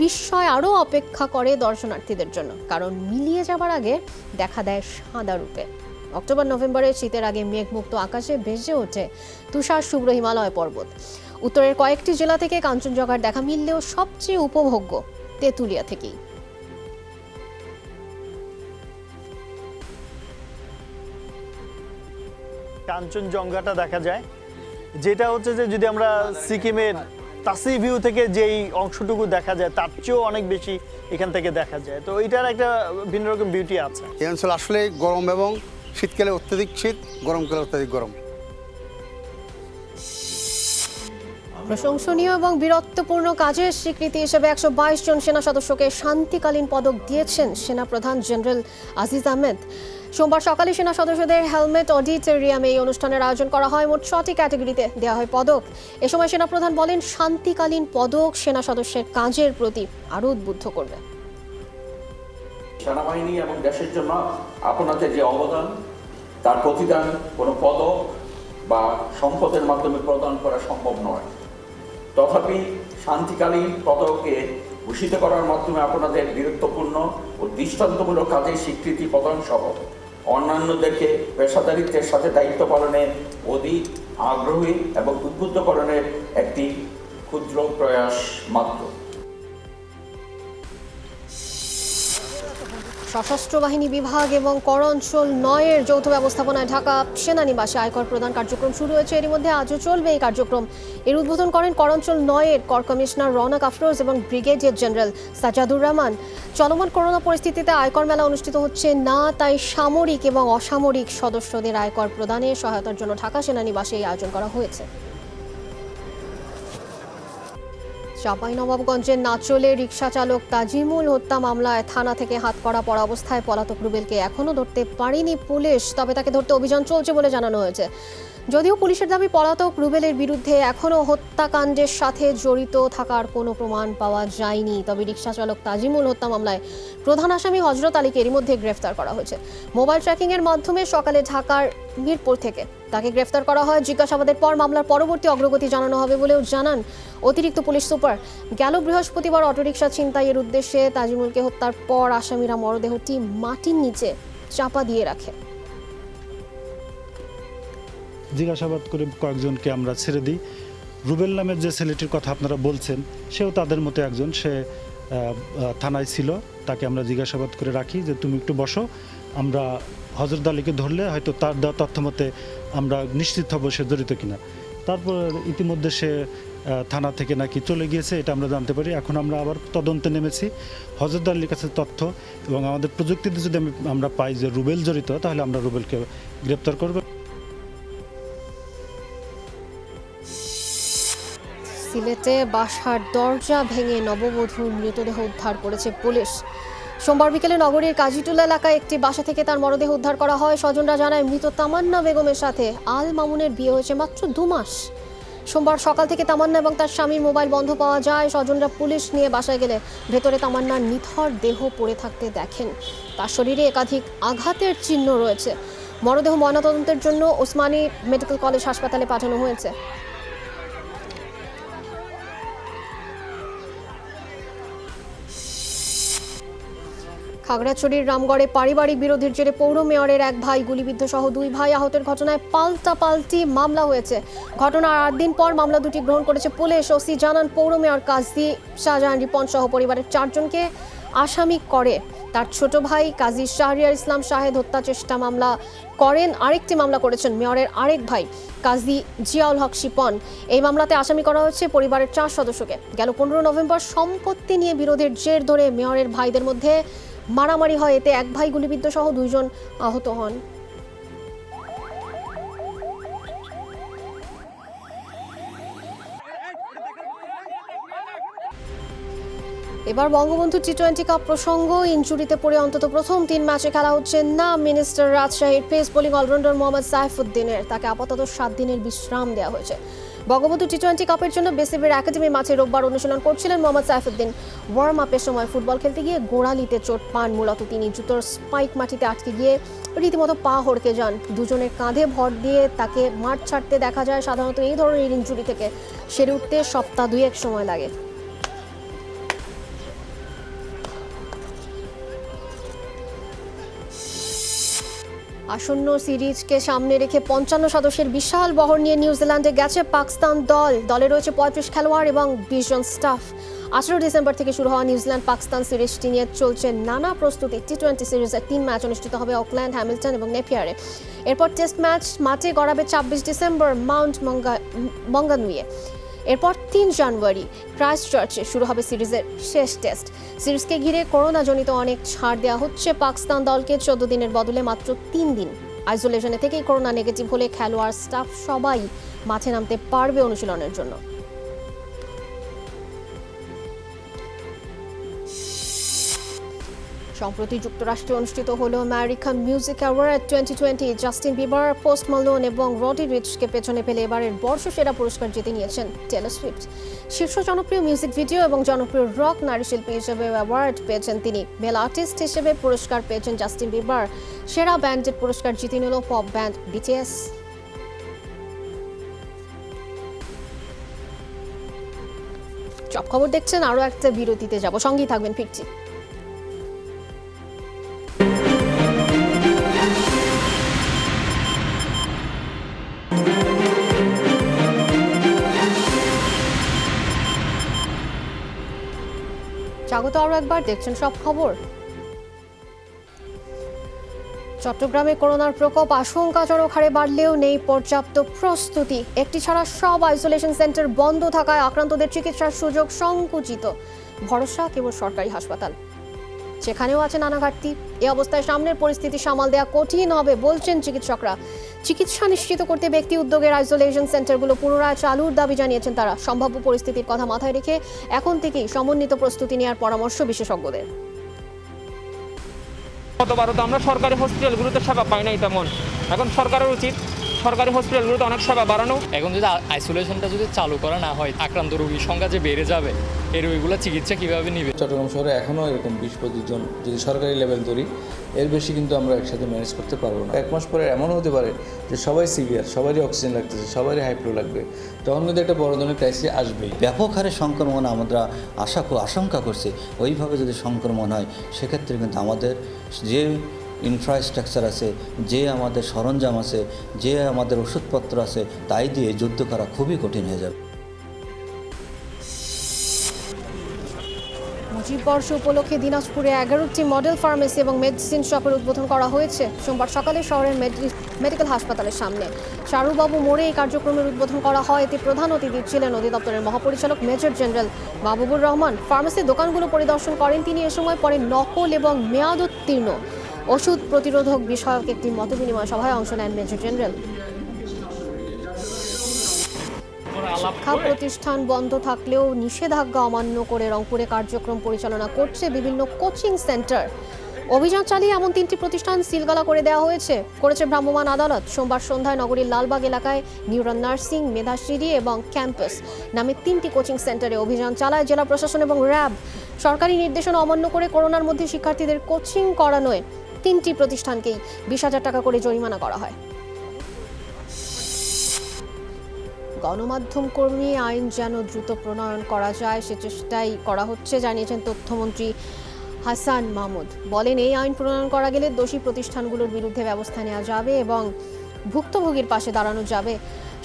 [SPEAKER 1] বিস্ময় আরও অপেক্ষা করে দর্শনার্থীদের জন্য, কারণ মিলিয়ে যাবার আগে দেখা দেয় সাদা রূপে। অক্টোবর নভেম্বরে শীতের আগে মেঘমুক্ত আকাশে ভেসে ওঠে তুষার শুভ্র হিমালয় পর্বত। উত্তরের কয়েকটি জেলা থেকে কাঞ্চনজঙ্ঘার দেখা মিললেও সবচেয়ে উপভোগ্য তেঁতুলিয়া থেকেই।
[SPEAKER 2] কাঞ্চনজঙ্ঘাটা দেখা যায়, যেটা হচ্ছে যে যদি আমরা সিকিমের তাসি ভিউ থেকে যেই অংশটুকু দেখা যায় তার চেয়েও অনেক বেশি এখান থেকে দেখা যায়। তো এটার একটা ভিন্ন রকম বিউটি আছে।
[SPEAKER 4] এই অঞ্চল আসলে গরম, এবং শীতকালে অত্যাধিক শীত, গরমকালে অত্যাধিক গরম।
[SPEAKER 1] প্রশংসনীয় এবং বীরত্বপূর্ণ কাজের স্বীকৃতি হিসেবে 122 জন সেনা সদস্যকে শান্তিকালীন পদক দিয়েছেন সেনাপ্রধান জেনারেল আজিজ আহমেদ। সোমবার সকালে সেনা সদস্যদের হেলমেট অডিটোরিয়ামে এই অনুষ্ঠানের আয়োজন করা হয়। মোট 6টি ক্যাটাগরিতে দেওয়া হয় পদক। এ সময় সেনাপ্রধান বলেন, শান্তিকালীন পদক সেনা সদস্যের কাজের প্রতি আরও উদ্বুদ্ধ করবে।
[SPEAKER 6] সেনাবাহিনী এবং দেশের জন্য আপনাদের যে অবদান, তার প্রতিদান কোনো পদক বা সম্পদের মাধ্যমে প্রদান করা সম্ভব নয়। তথাপি শান্তিকালীন পদকে ভূষিত করার মাধ্যমে আপনাদের বীরত্বপূর্ণ ও দৃষ্টান্তমূলক কাজের স্বীকৃতি প্রদান সহ অন্যান্যদেরকে পেশাদারিত্বের সাথে দায়িত্ব পালনে অধিক আগ্রহী এবং উদ্বুদ্ধকরণের একটি ক্ষুদ্র প্রয়াস মাত্র।
[SPEAKER 1] সশস্ত্র বাহিনী বিভাগ এবং কর অঞ্চল 9-এর যৌথ ব্যবস্থাপনায় ঢাকা সেনানিবাসে আয়কর প্রদান কার্যক্রম শুরু হয়েছে। এর মধ্যে আজও চলবে এই কার্যক্রম। এর উদ্বোধন করেন কর অঞ্চল 9-এর কর কমিশনার রওনক আফরোজ এবং ব্রিগেডিয়ার জেনারেল সাজাদুর রহমান। চলমান করোনা পরিস্থিতিতে আয়কর মেলা অনুষ্ঠিত হচ্ছে না, তাই সামরিক এবং অসামরিক সদস্যদের আয়কর প্রদানে সহায়তার জন্য ঢাকা সেনানিবাসে এই আয়োজন করা হয়েছে। চাঁপাইনবাবগঞ্জের নাচলে রিকশা চালক তাজিমুল হত্যা মামলায় থানা থেকে হাতকড়া পড়া অবস্থায় পলাতক রুবেলকে এখনও ধরতে পারেনি পুলিশ, তবে তাকে ধরতে অভিযান চলছে বলে জানানো হয়েছে। যদিও পুলিশের দাবি পলাতক রুবেলের বিরুদ্ধে এখনও হত্যাকাণ্ডের সাথে জড়িত থাকার কোনো প্রমাণ পাওয়া যায়নি, তবে রিকশা চালক তাজিমুল হত্যা মামলায় প্রধান আসামি হজরত আলীকে এরই মধ্যে গ্রেফতার করা হয়েছে। মোবাইল ট্র্যাকিংয়ের মাধ্যমে সকালে ঢাকার মিরপুর থেকে তাকে গ্রেফতার করা হয়। জিজ্ঞাসাবাদের পর মামলার পরবর্তী অগ্রগতি জানানো হবে বলেও জানান অতিরিক্ত পুলিশ সুপার। গেল বৃহস্পতিবার অটোরিকশা ছিনতাইয়ের উদ্দেশ্যে তাজিমুলকে হত্যার পর আসামিরা মরদেহটি মাটির নিচে চাপা দিয়ে রাখে।
[SPEAKER 24] জিজ্ঞাসাবাদ করে কয়েকজনকে আমরা ছেড়ে দিই। রুবেল নামের যে ছেলেটির কথা আপনারা বলছেন, সেও তাদের মতো একজন। সে থানায় ছিল, তাকে আমরা জিজ্ঞাসাবাদ করে রাখি যে তুমি একটু বসো, আমরা হজরত আলীকে ধরলে হয়তো তার দেওয়া তথ্য মতে আমরা নিশ্চিত হব সে জড়িত কিনা। তারপর ইতিমধ্যে সে থানা থেকে নাকি চলে গিয়েছে, এটা আমরা জানতে পারি। এখন আমরা আবার তদন্তে নেমেছি। হজরত আলীর কাছে তথ্য এবং আমাদের প্রযুক্তিতে যদি আমরা পাই যে রুবেল জড়িত, তাহলে আমরা রুবেলকে গ্রেপ্তার করব।
[SPEAKER 1] সিলেটে বাসার দরজা ভেঙে নববধূর মৃতদেহ উদ্ধার করেছে পুলিশ। সোমবার বিকেলে নগরীর কাজীটুলা এলাকায় একটি বাসা থেকে তার মরদেহ উদ্ধার করা হয়। স্বজনরা জানায়, মৃত তামান্না বেগমের সাথে আল মামুনের বিয়ে হয়েছে মাত্র 2 মাস। সোমবার সকাল থেকে তামান্না এবং তার স্বামীর মোবাইল বন্ধ পাওয়া যায়। স্বজনরা পুলিশ নিয়ে বাসায় গেলে ভেতরে তামান্নার নিথর দেহ পড়ে থাকতে দেখেন। তার শরীরে একাধিক আঘাতের চিহ্ন রয়েছে। মরদেহ ময়নাতদন্তের জন্য ওসমানী মেডিকেল কলেজ হাসপাতালে পাঠানো হয়েছে। খাগড়াছড়ির রামগড়ে পারিবারিক বিরোধের জেরে পৌর মেয়রের এক ভাই গুলিবিদ্ধ সহ 2 ভাই আহতের ঘটনায় পাল্টাপাল্টি মামলা হয়েছে। ঘটনার 8 দিন পর মামলা দুটি গ্রহণ করেছে পুলিশ। ওসি জানান, পৌর মেয়র কাজী শাহজাহান রিপন সহ পরিবারের 4 জনকে আসামি করে তার ছোট ভাই কাজী শাহরিয়ার ইসলাম শাহেদ হত্যা চেষ্টা মামলা করেন। আরেকটি মামলা করেছেন মেয়রের আরেক ভাই কাজী জিয়াউল হক শিপন। এই মামলাতে আসামি করা হয়েছে পরিবারের 4 সদস্যকে। গেল 15 নভেম্বর সম্পত্তি নিয়ে বিরোধের জের ধরে মেয়রের ভাইদের মধ্যে মারামারি হয়। এতে এক ভাই গুলিবিদ্ধ সহ 2 জন আহত হন। এবার বঙ্গবন্ধু টি-20 কাপ প্রসঙ্গ। ইনজুরিতে পড়ে অন্তত প্রথম 3 ম্যাচে খেলা হচ্ছে না মিনিস্টার রাজশাহীর পেস বোলিং অলরাউন্ডার মোহাম্মদ সাইফুদ্দিনের। তাকে আপাতত 7 দিনের বিশ্রাম দেওয়া হয়েছে। বঙ্গবন্ধু টি-20 কাপের জন্য বিসিবির একাডেমি মাঠে রোববার অনুশীলন করছিলেন মোহাম্মদ সাইফুদ্দিন। ওয়ার্ম আপের সময় ফুটবল খেলতে গিয়ে গোড়ালিতে চোট পান। মূলত তিনি জুতোর স্পাইক মাটিতে আটকে গিয়ে রীতিমতো পা হড়কে যান। দুজনের কাঁধে ভর দিয়ে তাকে মাঠ ছাড়তে দেখা যায়। সাধারণত এই ধরনের ইনজুরি থেকে সেরে উঠতে সপ্তাহ 2 সময় লাগে। আসন্ন সিরিজকে সামনে রেখে 55 সদস্যের বিশাল বহর নিয়ে নিউজিল্যান্ডে গেছে পাকিস্তান দল। দলে রয়েছে 35 খেলোয়াড় এবং 20 জন স্টাফ। 18 ডিসেম্বর থেকে শুরু হওয়া নিউজিল্যান্ড পাকিস্তান সিরিজটি নিয়ে চলছে নানা প্রস্তুতি। টি-20 সিরিজের 3 ম্যাচ অনুষ্ঠিত হবে অকল্যান্ড, হ্যামিল্টন এবং নেপিয়ারে। এরপর টেস্ট ম্যাচ মাঠে গড়াবে 26 ডিসেম্বর মাউন্ট মঙ্গানুইয়ে। এরপর 3 জানুয়ারি ক্রাইস্টচার্চে শুরু হবে সিরিজের শেষ টেস্ট। সিরিজকে ঘিরে করোনাজনিত অনেক ছাড় দেওয়া হচ্ছে পাকিস্তান দলকে। 14 দিনের বদলে মাত্র 3 দিন আইসোলেশনে থেকেই করোনা নেগেটিভ হলে খেলোয়াড় স্টাফ সবাই মাঠে নামতে পারবে অনুশীলনের জন্য। সম্প্রতি যুক্তরাষ্ট্রে অনুষ্ঠিত হলো American music award 2020। Justin Bieber, Post Malone এবং রডি রিচকে পেছনে ফেলে এবারের বর্ষসেরা পুরস্কার জিতে নিয়েছেন টেলর সুইফট। শীর্ষ জনপ্রিয় মিউজিক ভিডিও এবং জনপ্রিয় রক নারী শিল্পী হিসেবে অ্যাওয়ার্ড পেয়েছেন তিনি। মেল আর্টিস্ট হিসেবে পুরস্কার পেয়েছেন জাস্টিন বিবার। সেরা ব্যান্ডের পুরস্কার জিতে নিল পপ ব্যান্ড বিটিএস। সব খবর দেখছেন, আরও একটা বিরতিতে যাব, সঙ্গেই থাকবেন, ফিরছি। স্বাগত আরও একবার, দেখছেন সব খবর। চট্টগ্রামে করোনার প্রকোপ আশঙ্কাজনক হারে বাড়লেও নেই পর্যাপ্ত প্রস্তুতি। একটি ছাড়া সব আইসোলেশন সেন্টার বন্ধ থাকায় আক্রান্তদের চিকিৎসার সুযোগ সংকুচিত। ভরসা কেবল সরকারি হাসপাতাল, সেখানেও আছে নানা ঘাটতি। এ অবস্থায় সামনের পরিস্থিতি সামাল দেওয়া কঠিন হবে বলছেন চিকিৎসকরা। চিকিৎসা নিশ্চিত করতে ব্যক্তি উদ্যোগের আইসোলেশন সেন্টারগুলো পুনরায় চালুর দাবি জানিয়েছেন তারা। সম্ভাব্য পরিস্থিতির কথা মাথায় রেখে এখন থেকেই সমন্বিত প্রস্তুতি নেওয়ার পরামর্শ বিশেষজ্ঞদের।
[SPEAKER 3] গতবারও তো আমরা সরকারি হসপিটালগুলোতে সেবা পাই নাই তেমন। এখন সরকারের উচিত সরকারি হসপিটালগুলোতে অনেক সেবা বাড়ানো।
[SPEAKER 7] এখন যদি আইসোলেশনটা যদি চালু করা না হয়, আক্রান্ত রোগীর সংখ্যা যে বেড়ে যাবে, এই রোগীগুলো চিকিৎসা কীভাবে নিবে?
[SPEAKER 9] চট্টগ্রাম শহরে এখনও এরকম 20-25 জন যদি সরকারি লেভেল ধরি, এর বেশি কিন্তু আমরা একসাথে ম্যানেজ করতে পারবো না। 1 মাস পরে এমন হতে পারে যে সবাই সিভিয়ার, সবারই অক্সিজেন লাগতেছে, সবারই হাইফ্লো লাগবে, তখন কিন্তু একটা বড় ধরনের ক্রাইসিস আসবেই।
[SPEAKER 10] ব্যাপক হারে সংক্রমণ আমরা আশঙ্কা করছি। ওইভাবে যদি সংক্রমণ হয়, সেক্ষেত্রে কিন্তু আমাদের যে ইনফ্রাস্ট্রাকচার আছে, যে আমাদের সরঞ্জাম আছে, যে আমাদের ওষুধপত্র আছে, তাই দিয়ে যুদ্ধ করা খুবই কঠিন হয়ে যাবে।
[SPEAKER 1] মুজিব বর্ষ উপলক্ষে দিনাজপুরে 11টি মডেল ফার্মেসি এবং মেডিসিন শপের উদ্বোধন করা হয়েছে সোমবার সকালে শহরের মেডিকেল হাসপাতালের সামনে। চারুবাবু মোড়ে এই কার্যক্রমের উদ্বোধন করা হয়। এতে প্রধান অতিথি ছিলেন অধিদপ্তরের মহাপরিচালক মেজর জেনারেল মাহবুবুর রহমান। ফার্মেসির দোকানগুলো পরিদর্শন করেন তিনি। এ সময় পরে নকল এবং মেয়াদোত্তীর্ণ ওষুধ প্রতিরোধক বিষয়ক একটি মতবিনিময় সভায় অংশ নেন মেজর জেনারেল। শিক্ষা প্রতিষ্ঠান বন্ধ থাকলেও নিষেধাজ্ঞা অমান্য করে রংপুরে কার্যক্রম পরিচালনা করছে বিভিন্ন কোচিং সেন্টার। অভিযান চালিয়ে এমন 3টি প্রতিষ্ঠান সিলগালা করে দেওয়া করেছে ভ্রাম্যমাণ আদালত। সোমবার সন্ধ্যায় নগরীর লালবাগ এলাকায় নিউরন নার্সিং, মেধাশ্রী এবং ক্যাম্পাস নামে 3টি কোচিং সেন্টারে অভিযান চালায় জেলা প্রশাসন এবং র্যাব। সরকারি নির্দেশনা অমান্য করে করোনার মধ্যে শিক্ষার্থীদের কোচিং করানোয় 3টি প্রতিষ্ঠানকেই 20,000 টাকা করে জরিমানা করা হয়। গণমাধ্যম কর্মী আইন যেন দ্রুত প্রণয়ন করা যায়, সে চেষ্টাই করা হচ্ছে জানিয়েছেন তথ্যমন্ত্রী হাসান মাহমুদ। বলেন, এই আইন প্রণয়ন করা গেলে দোষী প্রতিষ্ঠানগুলোর বিরুদ্ধে ব্যবস্থা নেওয়া যাবে এবং ভুক্তভোগীর পাশে দাঁড়ানো যাবে।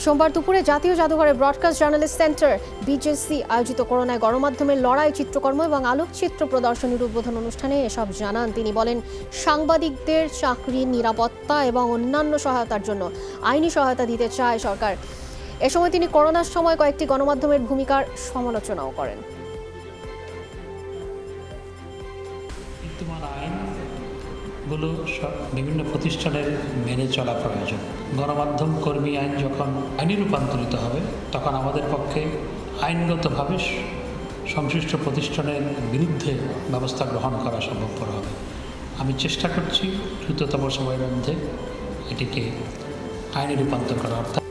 [SPEAKER 1] সোমবার দুপুরে জাতীয় জাদুঘরের ব্রডকাস্ট জার্নালিস্ট সেন্টার বিজেসি আয়োজিত করোনায় গণমাধ্যমের লড়াই চিত্রকর্ম এবং আলোকচিত্র প্রদর্শনীর উদ্বোধন অনুষ্ঠানে এসব জানান তিনি। বলেন, সাংবাদিকদের চাকরির নিরাপত্তা এবং অন্যান্য সহায়তার জন্য আইনি সহায়তা দিতে চায় সরকার। এ সময় তিনি করোনার সময় কয়েকটি গণমাধ্যমের ভূমিকার সমালোচনাও করেন।
[SPEAKER 25] গুলো বিভিন্ন প্রতিষ্ঠানের মেনে চলা প্রয়োজন। গণমাধ্যম কর্মী আইন যখন আইনে রূপান্তরিত হবে, তখন আমাদের পক্ষে আইনগতভাবে সংশ্লিষ্ট প্রতিষ্ঠানের বিরুদ্ধে ব্যবস্থা গ্রহণ করা সম্ভবপর হবে। আমি চেষ্টা করছি দ্রুততম সময়ের মধ্যে এটিকে আইনে রূপান্তর করা, অর্থাৎ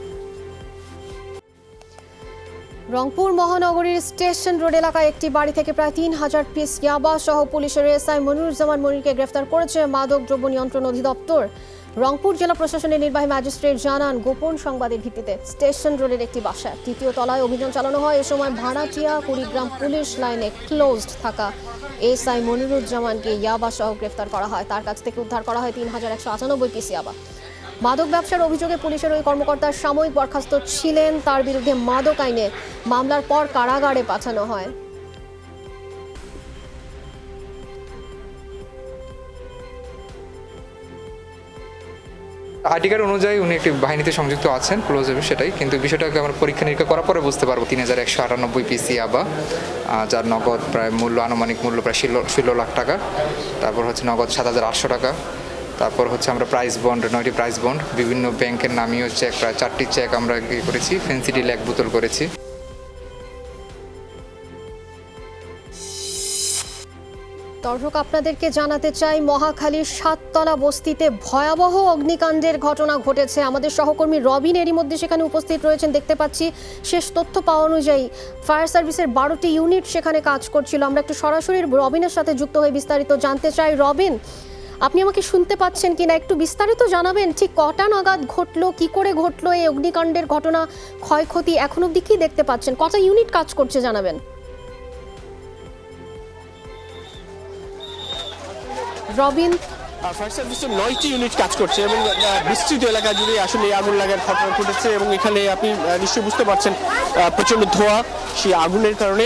[SPEAKER 1] রংপুর মহানগরীর স্টেশন রোড এলাকায় একটি বাড়ি থেকে প্রায় ৩,০০০ পিস ইয়াবা সহ পুলিশের এসআই মনিরুজ্জামান মনিরকে গ্রেফতার করেছে মাদক দ্রব্য নিয়ন্ত্রণ অধিদপ্তর। রংপুর জেলা প্রশাসনের নির্বাহী ম্যাজিস্ট্রেট জানান, গোপন সংবাদের ভিত্তিতে স্টেশন রোডের একটি বাসায় ৩য় তলায় অভিযান চালানো হয়। এ সময় ভাড়াটিয়া কুড়িগ্রাম পুলিশ লাইনে ক্লোজড থাকা এসআই মনিরুজ্জামানকে ইয়াবা সহ গ্রেফতার করা হয়। তার কাছ থেকে উদ্ধার করা হয় ৩,১৯৮ পিস ইয়াবা। মাদক ব্যবসার অভিযোগে পুলিশের ওই কর্মকর্তার সাময়িক বরখাস্ত ছিলেন। তার বিরুদ্ধে মাদক আইনে মামলার পর কারাগারে পাঠানো হয়।
[SPEAKER 5] আইডি কার্ড অনুযায়ী উনি একটি বাহিনীতে সংযুক্ত আছেন, ক্লোজ হবে সেটাই, কিন্তু বিষয়টাকে আমরা পরীক্ষা নিরীক্ষা করার পরে বুঝতে পারবো। ৩,১৯৮ পিস ইয়াবা, যার নগদ প্রায় মূল্য, আনুমানিক মূল্য প্রায় ১৬ লাখ টাকা। তারপর হচ্ছে নগদ ৭,৮০০ টাকা। তারপর হচ্ছে আমরা প্রাইস বন্ড, 9টি প্রাইস বন্ড, বিভিন্ন ব্যাংকের নামীয় চেক, প্রায় 4টি চেক আমরা করেছি, ফেন্সি ডিল 1 বোতল করেছি।
[SPEAKER 1] দর্শক, আপনাদেরকে জানাতে চাই, মহাখালীর 7তলা বস্তিতে ভয়াবহ অগ্নিকাণ্ডের ঘটনা ঘটেছে। আমাদের সহকর্মী রবিন এরই মধ্যে সেখানে উপস্থিত রয়েছেন, দেখতে পাচ্ছি। শেষ তথ্য পাওয়া অনুযায়ী ফায়ার সার্ভিসের 12টি ইউনিট সেখানে কাজ করছিল। আমরা একটু সরাসরি রবিনের সাথে যুক্ত হয়ে বিস্তারিত জানতে চাই। রবিন, আপনি আমাকে শুনতে পাচ্ছেন কিনা, একটু বিস্তারিত জানাবেন। ঠিক কটা নাগাদ ঘটলো, কি করে ঘটলো এই অগ্নিকাণ্ডের ঘটনা, ক্ষয়ক্ষতি এখন অবধি কি দেখতে পাচ্ছেন, কটা ইউনিট কাজ করছে জানাবেন। রবিন,
[SPEAKER 8] ফায়ার সার্ভিসের 9টি ইউনিট কাজ করছে এবং বিস্তৃত এলাকা জুড়ে আসলে আগুন লাগার ঘটনা ঘটেছে এবং এখানে আপনি নিশ্চয়ই বুঝতে পারছেন প্রচণ্ড ধোঁয়া। সেই আগুনের কারণে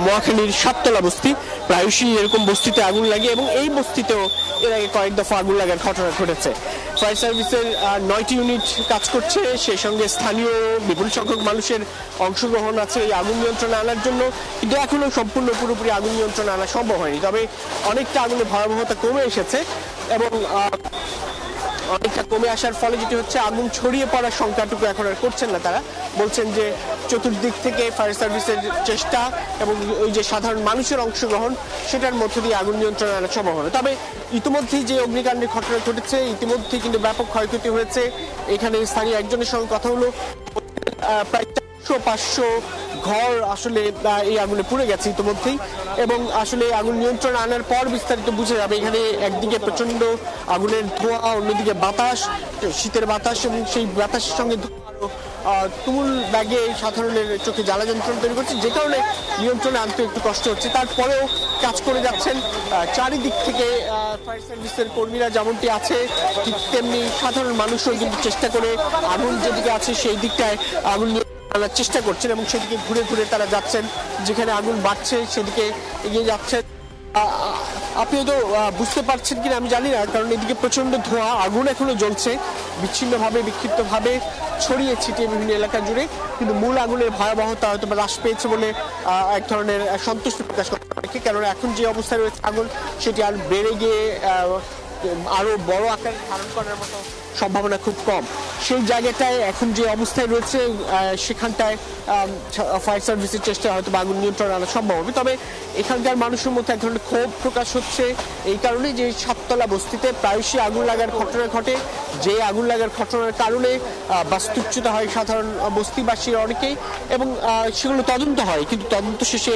[SPEAKER 8] মহাখালীর 7তলা বস্তি, প্রায়শই এরকম বস্তিতে আগুন লাগে এবং এই বস্তিতেও এর আগে কয়েক দফা আগুন লাগার ঘটনা ঘটেছে। ফায়ার সার্ভিসের 9টি ইউনিট কাজ করছে, সেই সঙ্গে স্থানীয় বিপুল সংখ্যক মানুষের অংশগ্রহণ আছে এই আগুন নিয়ন্ত্রণে আনার জন্য, কিন্তু এখনও সম্পূর্ণ পুরোপুরি আগুন নিয়ন্ত্রণে আনা সম্ভব হয়নি। তবে অনেকটা আগুনের ভয়াবহতা কমে এসেছে এবং অনেকটা কমে আসার ফলে যেটি হচ্ছে, আগুন ছড়িয়ে পড়ার সংখ্যাটুকু এখন আর করছেন না তারা। বলছেন যে চতুর্দিক থেকে ফায়ার সার্ভিসের চেষ্টা এবং ওই যে সাধারণ মানুষের অংশগ্রহণ, সেটার মধ্য দিয়ে আগুন নিয়ন্ত্রণে আনা সম্ভব হবে। তবে ইতিমধ্যেই যে অগ্নিকাণ্ডের ঘটনা ঘটেছে, ইতিমধ্যেই কিন্তু ব্যাপক ক্ষয়ক্ষতি হয়েছে। এখানে স্থানীয় একজনের সঙ্গে কথা হলো, প্রায় 400-500 ঘর আসলে এই আগুনে পুড়ে গেছে ইতিমধ্যেই এবং আসলে আগুন নিয়ন্ত্রণ আনার পর বিস্তারিত বুঝে যাবে। এখানে একদিকে প্রচন্ড আগুনের ধোঁয়া, অন্যদিকে বাতাস, শীতের বাতাস এবং সেই বাতাসের সঙ্গে তুমুল ব্যাগে সাধারণের চোখে জ্বালা যন্ত্রণা তৈরি করছে, যে কারণে নিয়ন্ত্রণে আনতে একটু কষ্ট হচ্ছে। তারপরেও কাজ করে যাচ্ছেন চারিদিক থেকে ফায়ার সার্ভিসের কর্মীরা যেমনটি আছে, ঠিক তেমনি সাধারণ মানুষও কিন্তু চেষ্টা করে আগুন যেদিকে আছে সেই দিকটায় আগুন আনার চেষ্টা করছেন এবং সেদিকে ঘুরে ঘুরে তারা যাচ্ছেন, যেখানে আগুন বাড়ছে সেদিকে এগিয়ে যাচ্ছেন। আপনি হয়তো বুঝতে পারছেন কিনা আমি জানি না, কারণ এদিকে প্রচন্ড ধোঁয়া, আগুন এখনো জ্বলছে বিচ্ছিন্নভাবে, বিক্ষিপ্তভাবে ছড়িয়ে ছিটিয়ে বিভিন্ন এলাকা জুড়ে, কিন্তু মূল আগুনের ভয়াবহতা হয়তো হ্রাস পেয়েছে বলে এক ধরনের সন্তুষ্টি প্রকাশ করতে পারে। কারণ এখন যে অবস্থায় রয়েছে আগুন, সেটি আর বেড়ে গিয়ে আরো বড় আকার ধারণ করার মতো সম্ভাবনা খুব কম। সেই জায়গাটায় এখন যে অবস্থায় রয়েছে সেখানটায় ফায়ার সার্ভিসের চেষ্টা হয়তো আগুন নিয়ন্ত্রণ আনা সম্ভব হবে। তবে এখানকার মানুষের মধ্যে এক ধরনের ক্ষোভ প্রকাশ হচ্ছে এই কারণে যে 7তলা বস্তিতে প্রায়শই আগুন লাগার ঘটনা ঘটে, যে আগুন লাগার ঘটনার কারণে বাস্তুচ্যুত হয় সাধারণ বস্তিবাসীর অনেকেই এবং সেগুলো তদন্ত হয়, কিন্তু তদন্ত শেষে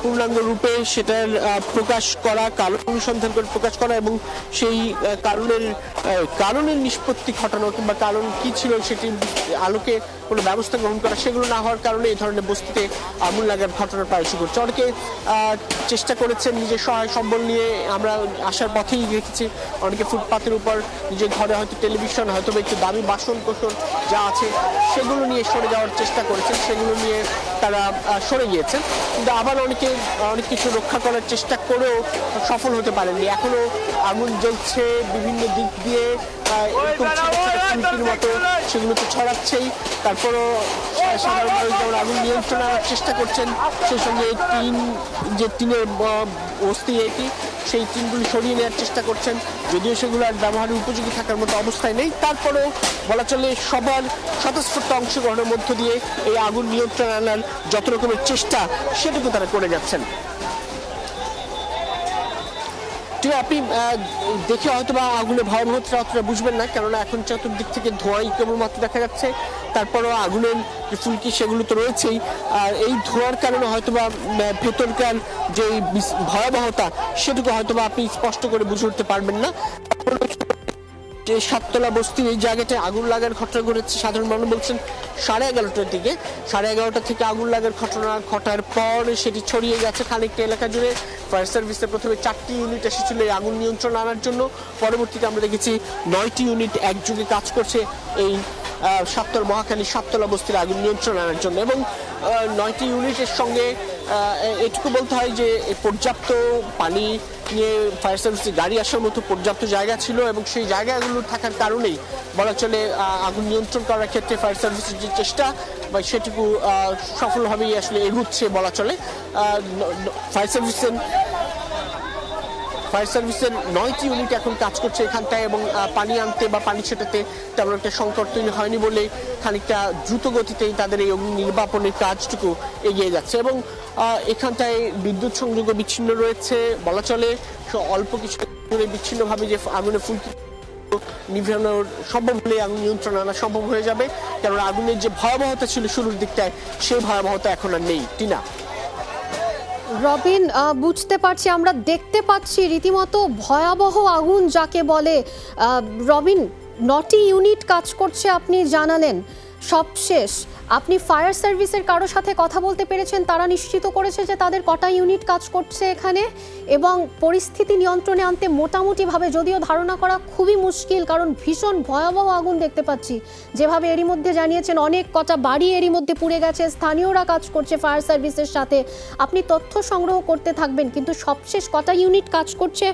[SPEAKER 8] পূর্ণাঙ্গ রূপে সেটার প্রকাশ করা, কারণ অনুসন্ধান করে প্রকাশ করা এবং সেই কারণের নিষ্পত্তি ঘটানো কিংবা কারণ কি ছিল সেটির আলোকে কোনো ব্যবস্থা গ্রহণ করা, সেগুলো না হওয়ার কারণে এই ধরনের বস্তিতে আগুন লাগার ঘটনা প্রায়শই ঘটছে। অনেকে চেষ্টা করেছেন নিজের সহায় সম্বল নিয়ে, আমরা আসার পথেই দেখেছি অনেকে ফুটপাতের উপর নিজের ঘরে হয়তো টেলিভিশন, হয়তো একটু দামি বাসন কোসন যা আছে সেগুলো নিয়ে সরে যাওয়ার চেষ্টা করেছেন, সেগুলো নিয়ে তারা সরে গিয়েছেন। কিন্তু আবার অনেকে অনেক কিছু রক্ষা করার চেষ্টা করেও সফল হতে পারেননি। এখনো আগুন জ্বলছে বিভিন্ন দিক দিয়ে, এরকম ফুলকির মতো সেগুলো তো ছড়াচ্ছেই। তারপরও সাধারণ মানুষ যেমন আগুন নিয়ন্ত্রণ আনার চেষ্টা করছেন, সেই সঙ্গে টিনের বস্তি এটি, সেই টিনগুলি সরিয়ে নেওয়ার চেষ্টা করছেন, যদিও সেগুলো আর ব্যবহারের উপযোগী থাকার মতো অবস্থায় নেই। তারপরেও বলা চলে সবার স্বতঃস্ফূর্ত অংশগ্রহণের মধ্য দিয়ে এই আগুন নিয়ন্ত্রণ আনার যত রকমের চেষ্টা সেটুকু তারা করে যাচ্ছেন। আপনি দেখে হয়তো বা আগুনের ভয়াবহতা অতটা বুঝবেন না, কেননা এখন চতুর্দিক থেকে ধোঁয়াই কেবলমাত্র দেখা যাচ্ছে। তারপরও আগুনের যে ফুলকি সেগুলো তো রয়েছেই, আর এই ধোঁয়ার কারণে হয়তো বা ভেতরকার যে ভয়াবহতা সেটুকু হয়তো বা আপনি স্পষ্ট করে বুঝে উঠতে পারবেন না। যে সাততলা বস্তির এই জায়গাটায় আগুন লাগার ঘটনা ঘটেছে, সাধারণ মানুষ বলছেন 11:30টার দিকে। 11:30 থেকে আগুন লাগার ঘটনা ঘটার পর সেটি ছড়িয়ে গেছে খানিকটা এলাকা জুড়ে। ফায়ার সার্ভিসের প্রথমে 4টি ইউনিট এসেছিল এই আগুন নিয়ন্ত্রণ আনার জন্য, পরবর্তীতে আমরা দেখেছি 9টি ইউনিট একযোগে কাজ করছে এই মহাখালী সাততলা বস্তির আগুন নিয়ন্ত্রণ আনার জন্য। এবং 9টি ইউনিটের সঙ্গে এটুকু বলতে হয় যে পর্যাপ্ত পানি নিয়ে ফায়ার সার্ভিসের গাড়ি আসার মতো পর্যাপ্ত জায়গা ছিল, এবং সেই জায়গাগুলো থাকার কারণেই বলা চলে আগুন নিয়ন্ত্রণ করার ক্ষেত্রে ফায়ার সার্ভিসের যে চেষ্টা বা সেটুকু সফলভাবেই আসলে এগুচ্ছে বলা চলে। ফায়ার সার্ভিসের 9টি ইউনিট এখন কাজ করছে এখানটায়, এবং পানি আনতে বা পানি ছেটাতে তেমন একটা সংকট তৈরি হয়নি বলে খানিকটা দ্রুত গতিতেই তাদের এই অগ্নি নির্বাপনের কাজটুকু এগিয়ে যাচ্ছে। এবং এখানটায় বিদ্যুৎ সংযোগ বিচ্ছিন্ন রয়েছে বলা চলে। অল্প কিছু বিচ্ছিন্নভাবে যে আগুনে ফুলকি নিভানোর সম্ভব হলে আগুন নিয়ন্ত্রণ আনা সম্ভব হয়ে যাবে, কারণ আগুনের যে ভয়াবহতা ছিল শুরুর দিকটায় সেই ভয়াবহতা এখন আর নেই। টিনা,
[SPEAKER 1] রবিন, বুঝতে পারছি, আমরা দেখতে পাচ্ছি রীতিমতো ভয়াবহ আগুন যাকে বলে। রবিন, 9টি ইউনিট কাজ করছে আপনি জানালেন। সবশেষ আপনি ফায়ার সার্ভিসের কারোর সাথে কথা বলতে পেরেছেন? তারা নিশ্চিত করেছে যে তাদের কটা ইউনিট কাজ করছে এখানে, এবং পরিস্থিতি নিয়ন্ত্রণে আনতে মোটামুটিভাবে, যদিও ধারণা করা খুবই মুশকিল কারণ ভীষণ ভয়াবহ আগুন দেখতে পাচ্ছি, যেভাবে এরই মধ্যে জানিয়েছেন অনেক কটা বাড়ি এরই মধ্যে পুড়ে গেছে, স্থানীয়রা কাজ করছে ফায়ার সার্ভিসের সাথে। আপনি তথ্য সংগ্রহ করতে থাকবেন, কিন্তু সবশেষ কটা ইউনিট কাজ করছে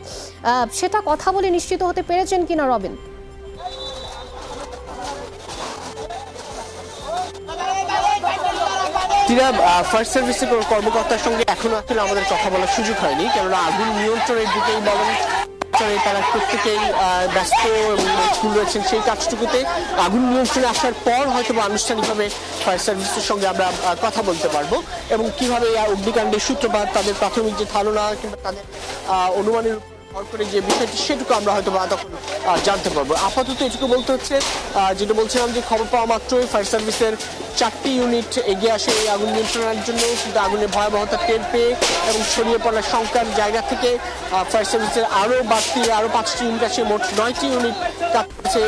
[SPEAKER 1] সেটা কথা বলে নিশ্চিত হতে পেরেছেন কিনা রবিন?
[SPEAKER 8] ফায়ার সার্ভিসের কর্মকর্তার সঙ্গে এখনো আসলে আমাদের কথা বলার সুযোগ হয়নি, কেননা আগুন নিয়ন্ত্রণের দিকেই বলেন তারা প্রত্যেকেই ব্যস্ত এবং মশগুল রয়েছেন সেই কাজটুকুতে। আগুন নিয়ন্ত্রণে আসার পর হয়তো আনুষ্ঠানিকভাবে ফায়ার সার্ভিসের সঙ্গে আমরা কথা বলতে পারবো, এবং কিভাবে অগ্নিকাণ্ডের সূত্রপাত, তাদের প্রাথমিক যে ধারণা কিংবা তাদের অনুমানের করে যে বিষয়টি সেটুকু আমরা হয়তো তখন জানতে পারবো। আপাতত এটুকু বলতে হচ্ছে, যেটা বলছিলাম যে খবর পাওয়া মাত্রই ফায়ার সার্ভিসের 4টি ইউনিট এগিয়ে আসে এই আগুন নিয়ন্ত্রণের জন্য, কিন্তু আগুনের ভয়াবহতা টের পেয়ে এবং ছড়িয়ে পড়ার শঙ্কার জায়গা থেকে ফায়ার সার্ভিসের আরও 5টি ইউনিট আসে, মোট 9টি ইউনিট কাজ করছে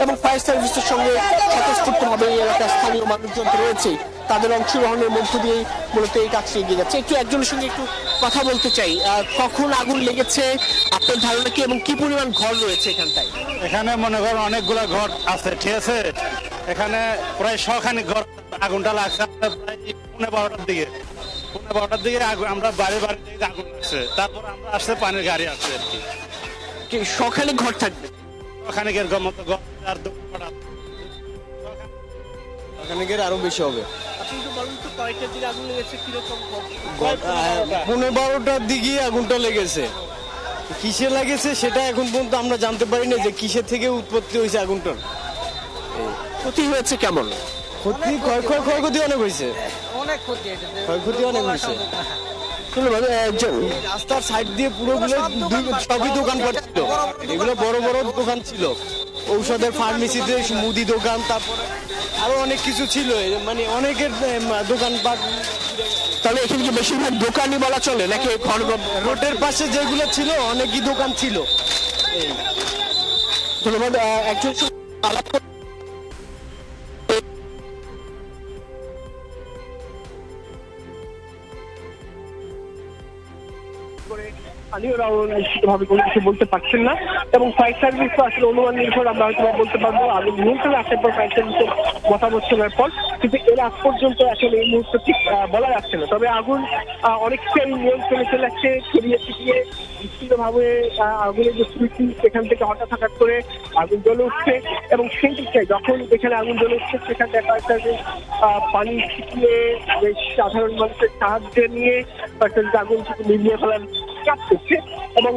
[SPEAKER 8] এবং ফায়ার সার্ভিসের সঙ্গে স্বতঃস্ফূর্তভাবে এই এলাকার স্থানীয় মানুষজন রয়েছে, তাদের অংশগ্রহণের মধ্য দিয়ে মূলত এই কাজটি এগিয়ে যাচ্ছে। একজনের সঙ্গে একটু কথা বলতে চাই, কখন আগুন লেগেছে, আপনার ধারণা কি, এবং কি পরিমাণ ঘর রয়েছে এখানটায়?
[SPEAKER 24] এখানে মনে করেন অনেকগুলো ঘর আছে, ঠিক আছে। এখানে প্রায় 100খানিক ঘর আগুনটা লাগছে প্রায় 12:15টার দিকে। 12:15টার দিকে আমরা বাড়ি থেকে আগুন লাগছে, তারপর আমরা আসছে পানির গাড়ি আসছে আর কি।
[SPEAKER 8] 100খানিক ঘর থাকবে?
[SPEAKER 24] 100খানিকের মতো ঘর আর 2-4খানিকের আরো বেশি হবে।
[SPEAKER 8] আপনি তো বলুন তো কয়টার দিকে আগুন লেগেছে, কিরকম?
[SPEAKER 24] 12:15টার দিকে আগুনটা লেগেছে। কিসে লেগেছে সেটা এখন পর্যন্ত আমরা জানতে পারি না যে কিসের থেকে উৎপত্তি হয়েছে আগুনটার।
[SPEAKER 8] ক্ষতি হয়েছে কেমন?
[SPEAKER 24] ক্ষয়ক্ষতি অনেক হয়েছে, ক্ষয়ক্ষতি অনেক হয়েছে। রাস্তার সাইড দিয়ে পুরোগুলো সবই দোকানপাট ছিল, এগুলো বড় বড় দোকান ছিল, ঔষধের ফার্মেসিতে মুদি দোকান, তারপরে আরো অনেক কিছু ছিল, মানে অনেকের দোকানপাট।
[SPEAKER 8] তাহলে এখানে কি বেশিরভাগ দোকানই বলা চলে নাকি
[SPEAKER 24] রোডের পাশে যেগুলো ছিল অনেকই দোকান ছিল?
[SPEAKER 8] ধন্যবাদ। একজন করে স্থানীয়রাও নিশ্চিতভাবে কোনো কিছু বলতে পারছেন না এবং ফায়ার সার্ভিস তো আসলে অনুমান নির্ভর আমরা হয়তো বলতে পারবো আগুন নিয়ন্ত্রণে আসার পর ফায়ার সার্ভিসের মতামত শোনার পর, কিন্তু এর আগ পর্যন্ত আসলে এই মুহূর্তে ঠিক বলা যাচ্ছে না। তবে আগুন অনেকটাই নিয়ন্ত্রণে চলে আসছে, ছড়িয়ে ছিটিয়ে বিচ্ছিন্নভাবে আগুনের যে স্মৃতি সেখান থেকে হঠাৎ করে আগুন জ্বলে উঠছে এবং সেই দিকটায় যখন এখানে আগুন জ্বলে উঠছে সেখান থেকে ফায়ার সার্ভিস পানি ছিটিয়ে সাধারণ মানুষের সাহায্য নিয়ে ফায়ার সার্ভিস আগুন থেকে নিভিয়ে ফেলার কাজ করছে এবং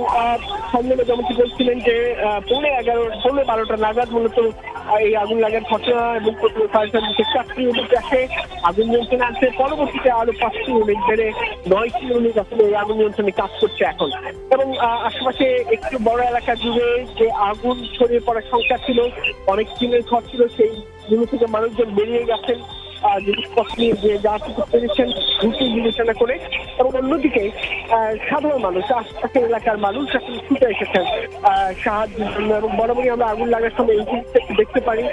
[SPEAKER 8] সম্মেলনে যেমনটি বলছিলেন যে 11:30 নাগাদ মূলত এই আগুন লাগার ঘটনা এবং ফায়ার সার্ভিসের 4টি ইউনিট আসে আগুন নিয়ন্ত্রণে আসে। পরবর্তীতে আরো 5টি ইউনিট বেড়ে 9টি ইউনিট আসলে এই আগুন নিয়ন্ত্রণে কাজ করছে এখন এবং আশেপাশে একটু বড় এলাকা জুড়ে যে আগুন ছড়িয়ে পড়ার সংখ্যা ছিল, অনেক টিনের ঘর ছিল, সেই জিনিস থেকে মানুষজন বেরিয়ে গেছেন জিনিসপত্র নিয়ে যে যা কিছু পেরেছেন দ্রুত বিবেচনা করে এবং অন্যদিকে সাধারণ মানুষ আশপাশের এলাকার মানুষ আসলে ছুটে এসেছেন সাহায্যের জন্য এবং বরাবরই আমরা আগুন লাগার সময় এই জিনিসটা দেখতে পারি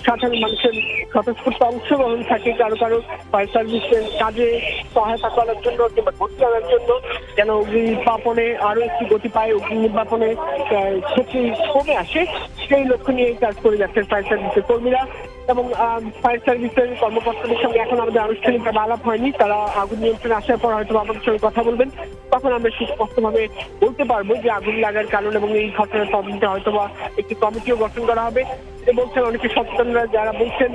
[SPEAKER 8] সাধারণ মানুষের স্বতঃস্ফূর্ত অংশগ্রহণ থাকে কারো ফায়ার সার্ভিসের কাজে সহায়তা করার জন্য কিংবা গতি আনার জন্য যেন অগ্নি নির্বাপনে আরো একটু গতি পায়, অগ্নি নির্বাপনে ক্ষতি কমে আসে সেই লক্ষ্য নিয়ে কাজ করে যাচ্ছেন ফায়ার সার্ভিসের কর্মীরা এবং ফায়ার সার্ভিসের কর্মকর্তাদের সঙ্গে এখন আমাদের আনুষ্ঠানিকভাবে আলাপ হয়নি। তারা আগুন নিয়ন্ত্রণে আসার পর হয়তো আমাদের সঙ্গে কথা বলবেন, তখন আমরা সুস্পষ্টভাবে বলতে পারবো যে আগুন লাগার কারণ এবং এই ঘটনার তদন্তে হয়তো বা একটি কমিটিও গঠন করা হবে। বলছেন অনেকে সচেতনরা যারা বলছেন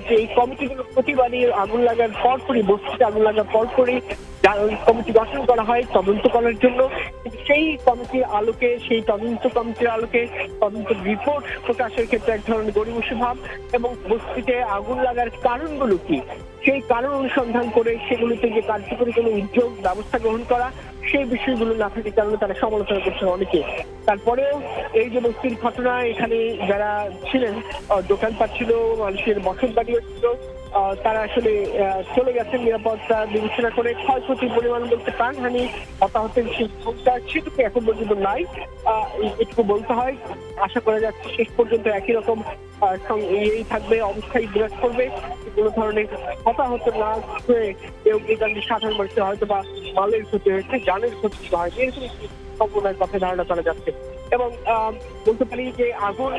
[SPEAKER 8] যে এই কমিটিগুলো প্রতিবারই আগুন লাগার পরপরই বস্তিতে আগুন লাগার পরপরই কমিটি গঠন করা হয় তদন্ত করার জন্য, কিন্তু সেই কমিটির আলোকে সেই তদন্ত কমিটির আলোকে তদন্ত রিপোর্ট প্রকাশের ক্ষেত্রে এক ধরনের গড়িমসি ভাব এবং বস্তিতে আগুন লাগার কারণগুলো কি সেই কারণ অনুসন্ধান করে সেগুলিতে যে কার্যকরী কোনো উদ্যোগ ব্যবস্থা গ্রহণ করা সেই বিষয়গুলো না থাকার কারণে তারা সমালোচনা করছেন অনেকে। তারপরেও এই যে বস্তির ঘটনা, এখানে যারা ছিলেন দোকানপাট ছিল, মানুষের বসত বাড়িও ছিল, তারা আসলে চলে গেছেন নিরাপত্তা বিবেচনা করে। ক্ষয়ক্ষতির পরিমাণ বলতে প্রাণহানি হতাহতের সংখ্যা সেটুকু এখন পর্যন্ত নাই, এটুকু বলতে হয়। আশা করা যাচ্ছে শেষ পর্যন্ত একই রকম এই থাকবে, অবস্থায় বিরাজ করবে, কোনো ধরনের হতাহত না হয়ে অগ্নিকাণ্ডে সাধারণ মানুষের হয়তো বা মালের ক্ষতি হয়েছে, জানের ক্ষতি হয়, এরকম একটি সম্ভাবনার কথা ধারণা করা যাচ্ছে। এবং বলতে পারি যে আগুন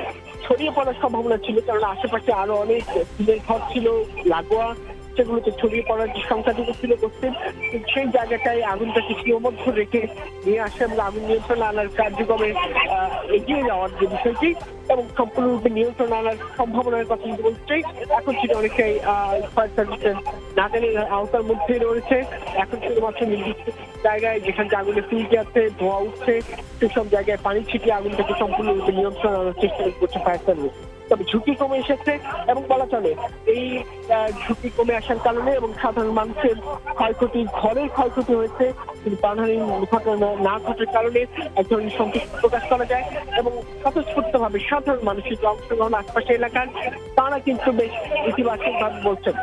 [SPEAKER 8] ছড়িয়ে পড়ার সম্ভাবনা ছিল, কারণ আশেপাশে আরো অনেক টিনের ঘর ছিল লাগোয়া, সেগুলোতে ছড়িয়ে পড়ার যে সংখ্যাটুকু ছিল বস্তির, সেই জায়গাটায় আগুনটাকে সীমাবদ্ধ রেখে নিয়ে আসে এবং আগুন নিয়ন্ত্রণ আনার কার্যক্রমে এগিয়ে যাওয়ার যে বিষয়টি এবং সম্পূর্ণরূপে নিয়ন্ত্রণ আনার সম্ভাবনার কথা বলছে। এখন সেটা অনেকটাই ফায়ার সার্ভিসের নাগালের আওতার মধ্যে রয়েছে। এখন শুধুমাত্র নির্দিষ্ট জায়গায় যেখানে আগুনের ফুলকি আছে, ধোঁয়া উঠছে, সেসব জায়গায় পানি ছিটিয়ে আগুনটাকে সম্পূর্ণরূপে নিয়ন্ত্রণ আনার চেষ্টা করছে ফায়ার সার্ভিস। তবে ঝুঁকি কমে এসেছে এবং বলা চলে এই ঝুঁকি কমে আসার কারণে এবং সাধারণ মানুষের ক্ষয়ক্ষতি, ঘরের ক্ষয়ক্ষতি হয়েছে কিন্তু প্রাণহানির ঘটনা না ঘটার কারণে এক ধরনের সন্তুষ্টি প্রকাশ করা যায় এবং স্বতঃস্ফূর্তভাবে সাধারণ মানুষের যে অংশগ্রহণ আশপাশের এলাকার, তারা কিন্তু বেশ ইতিবাচক ভাবে বলছেন।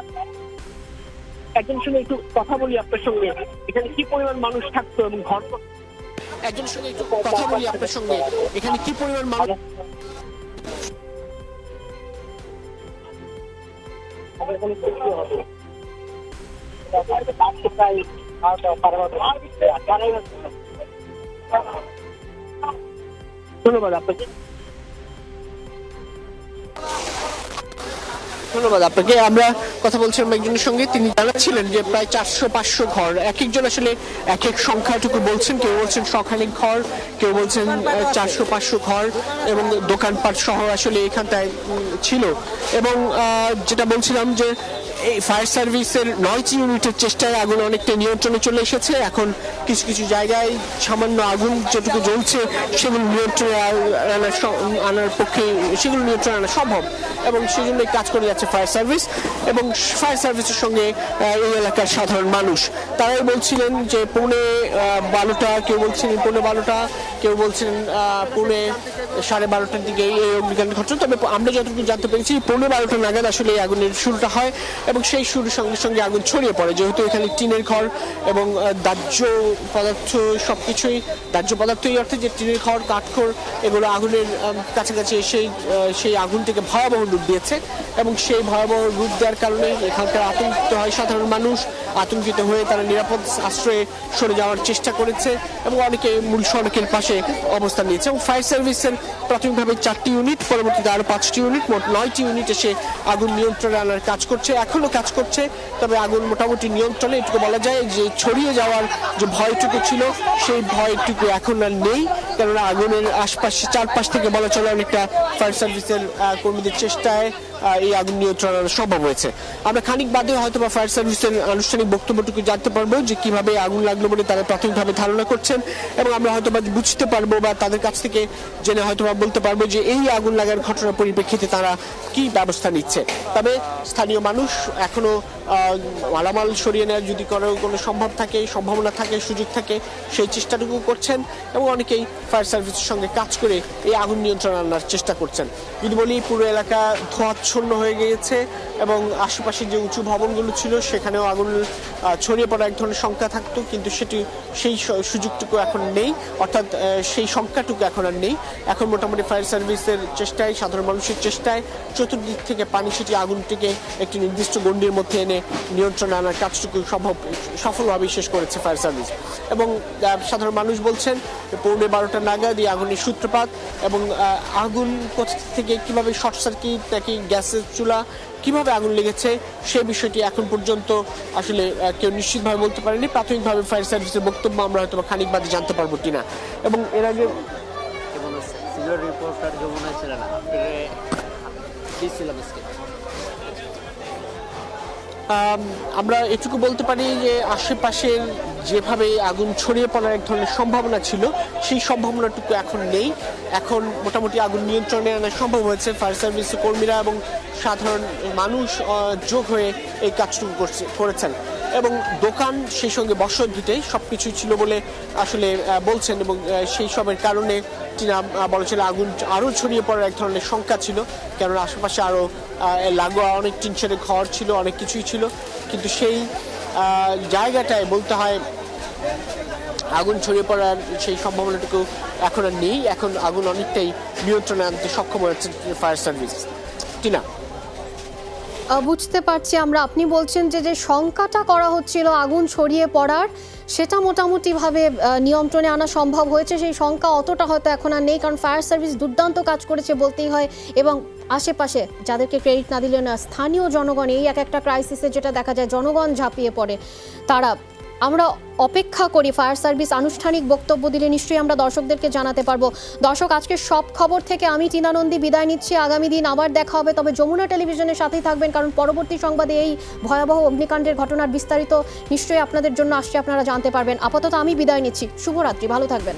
[SPEAKER 8] একজন সঙ্গে একটু কথা বলি আপনার সঙ্গে, এখানে কি পরিমাণ মানুষ থাকতো এবং ঘর একজন সঙ্গে একটু কথা বলি আপনার সঙ্গে, এখানে কি পরিমাণ মানুষ ধন্যবাদ আপনাকে। ধন্যবাদ আপনাকে। আমরা কথা বলছিলাম একজনের সঙ্গে, তিনি জানাচ্ছিলেন যে প্রায় 400-500 ঘর, এক একজন আসলে এক এক সংখ্যাটুকু বলছেন, কেউ বলছেন শখানেক ঘর, কেউ বলছেন 400-500 ঘর এবং দোকানপাট সহ আসলে এখানটায় ছিল। এবং যেটা বলছিলাম যে এই ফায়ার সার্ভিসের 9টি ইউনিটের চেষ্টায় আগুন অনেকটা নিয়ন্ত্রণে চলে এসেছে। এখন কিছু কিছু জায়গায় সামান্য আগুন যেটুকু জ্বলছে সেগুলো নিয়ন্ত্রণে আনার পক্ষে সেগুলো নিয়ন্ত্রণে আনা সম্ভব এবং সেই জন্যই কাজ করে যাচ্ছে ফায়ার সার্ভিস এবং ফায়ার সার্ভিসের সঙ্গে এই এলাকার সাধারণ মানুষ। তারাই বলছিলেন যে 12:15, কেউ বলছেন 12:15, কেউ বলছেন 12:30 দিকে এই অগ্নিকাণ্ড ঘটছে। তবে আমরা যতটুকু জানতে পেরেছি 12:15 নাগাদ আসলে এই আগুনের শুরুটা হয় এবং সেই শুরুর সঙ্গে সঙ্গে আগুন ছড়িয়ে পড়ে, যেহেতু এখানে টিনের ঘর এবং দাহ্য পদার্থ সবকিছুই, দাহ্য পদার্থ এই অর্থে যে টিনের ঘর, কাঠখড়, এগুলো আগুনের কাছাকাছি সেই আগুনটিকে ভয়াবহ রূপ দিয়েছে এবং সেই ভয়াবহ রূপ দেওয়ার কারণে এখানকার আতঙ্কিত হয় সাধারণ মানুষ। আতঙ্কিত হয়ে তারা নিরাপদ আশ্রয়ে সরে যাওয়ার চেষ্টা করেছে এবং অনেকে মূল সড়কের পাশে অবস্থান নিয়েছে। এবং ফায়ার সার্ভিসের প্রাথমিকভাবে 4টি ইউনিট, পরবর্তীতে আরও 5টি ইউনিট, মোট 9টি ইউনিট এসে আগুন নিয়ন্ত্রণে আনার কাজ করছে, এখনও কাজ করছে। তবে আগুন মোটামুটি নিয়ন্ত্রণে, এটুকু বলা যায় যে ছড়িয়ে যাওয়ার যে ভয়টুকু ছিল সেই ভয়টুকু এখন আর নেই, কেননা আগুনের আশপাশে চারপাশ থেকে বলা চলে অনেকটা ফায়ার সার্ভিসের কর্মীদের চেষ্টায় এই আগুন নিয়ন্ত্রণ আনা সম্ভব হয়েছে। আমরা খানিক বাদে হয়তো বা ফায়ার সার্ভিসের আনুষ্ঠানিক বক্তব্যটুকু জানতে পারবো যে কিভাবে আগুন লাগলো বলে তারা প্রাথমিকভাবে ধারণা করছেন, এবং আমরা হয়তো বা বুঝতে পারবো বা তাদের কাছ থেকে জেনে হয়তো বা বলতে পারবো যে এই আগুন লাগার ঘটনার পরিপ্রেক্ষিতে তারা কি ব্যবস্থা নিচ্ছে। তবে স্থানীয় মানুষ এখনো মালামাল সরিয়ে নেওয়ার যদি কোনো সম্ভাবনা থাকে, সুযোগ থাকে, সেই চেষ্টাটুকু করছেন এবং অনেকেই ফায়ার সার্ভিসের সঙ্গে কাজ করে এই আগুন নিয়ন্ত্রণ আনার চেষ্টা করছেন। যদি বলি পুরো এলাকা ধোঁয়াচ্ছন্ন হয়ে গিয়েছে এবং আশেপাশে যে উঁচু ভবনগুলো ছিল সেখানেও আগুন ছড়িয়ে পড়া এক ধরনের শঙ্কা থাকতো, কিন্তু সেই সুযোগটুকু এখন নেই, অর্থাৎ সেই সংখ্যাটুকু এখন আর নেই। এখন মোটামুটি ফায়ার সার্ভিসের চেষ্টায়, সাধারণ মানুষের চেষ্টায় চতুর্দিক থেকে পানি ছিটিয়ে আগুনটিকে একটি নির্দিষ্ট গণ্ডির মধ্যে এনে নিয়ন্ত্রণে আনার কাজটুকু সফলভাবে শেষ করেছে ফায়ার সার্ভিস। এবং সাধারণ মানুষ বলছেন 11:15 নাগাদ এই আগুনের সূত্রপাত, এবং আগুন কোথা থেকে কিভাবে শর্ট সার্কিট নাকি গ্যাসের চুলা কিভাবে আগুন লেগেছে সেই বিষয়টি এখন পর্যন্ত আসলে কেউ নিশ্চিতভাবে বলতে পারেনি। প্রাথমিকভাবে ফায়ার সার্ভিসের বক্তব্য আমরা হয়তো খানিক বাদে জানতে পারবো কিনা। এবং এর আগে আমরা এটুকু বলতে পারি যে আশেপাশের যেভাবে আগুন ছড়িয়ে পড়ার এক ধরনের সম্ভাবনা ছিল সেই সম্ভাবনাটুকু এখন নেই। এখন মোটামুটি আগুন নিয়ন্ত্রণে আনা সম্ভব হয়েছে। ফায়ার সার্ভিসের কর্মীরা এবং সাধারণ মানুষ যোগ হয়ে এই কাজটুকু করেছেন, এবং দোকান সেই সঙ্গে বসতভিটে সবকিছুই ছিল বলে আসলে বলছেন, এবং সেই সবের কারণে বলেছিল আগুন আরও ছড়িয়ে পড়ার এক ধরনের শঙ্কা ছিল, কেননা আশেপাশে আরও লাগোয়া অনেক টিনশেডের ঘর ছিল, অনেক কিছুই ছিল, কিন্তু সেই জায়গাটায় বলতে হয় আগুন ছড়িয়ে পড়ার সেই সম্ভাবনাটুকু এখন আর নেই। এখন আগুন অনেকটাই নিয়ন্ত্রণে আনতে সক্ষম হয়েছে ফায়ার সার্ভিস। টিনা,
[SPEAKER 1] বুঝতে পারছি আমরা, আপনি বলছেন যে শঙ্কাটা করা হচ্ছিল আগুন ছড়িয়ে পড়ার, সেটা মোটামুটিভাবে নিয়ন্ত্রণে আনা সম্ভব হয়েছে। সেই শঙ্কা অতটা হয়তো এখন আর নেই, কারণ ফায়ার সার্ভিস দুর্দান্ত কাজ করেছে বলতেই হয়। এবং আশেপাশে যাদেরকে ক্রেডিট না দিলে না, স্থানীয় জনগণ এই একটা ক্রাইসিসে যেটা দেখা যায় জনগণ ঝাঁপিয়ে পড়ে, তারা আমরা অপেক্ষা করি ফায়ার সার্ভিস আনুষ্ঠানিক বক্তব্য দিলে নিশ্চয়ই আমরা দর্শকদেরকে জানাতে পারবো। দর্শক, আজকে সব খবর থেকে আমি টিনা নন্দী বিদায় নিচ্ছি। আগামী দিন আবার দেখা হবে, তবে যমুনা টেলিভিশনের সাথেই থাকবেন, কারণ পরবর্তী সংবাদে এই ভয়াবহ অগ্নিকাণ্ডের ঘটনার বিস্তারিত নিশ্চয়ই আপনাদের জন্য আসছে, আপনারা জানতে পারবেন। আপাতত আমি বিদায় নিচ্ছি, শুভরাত্রি, ভালো থাকবেন।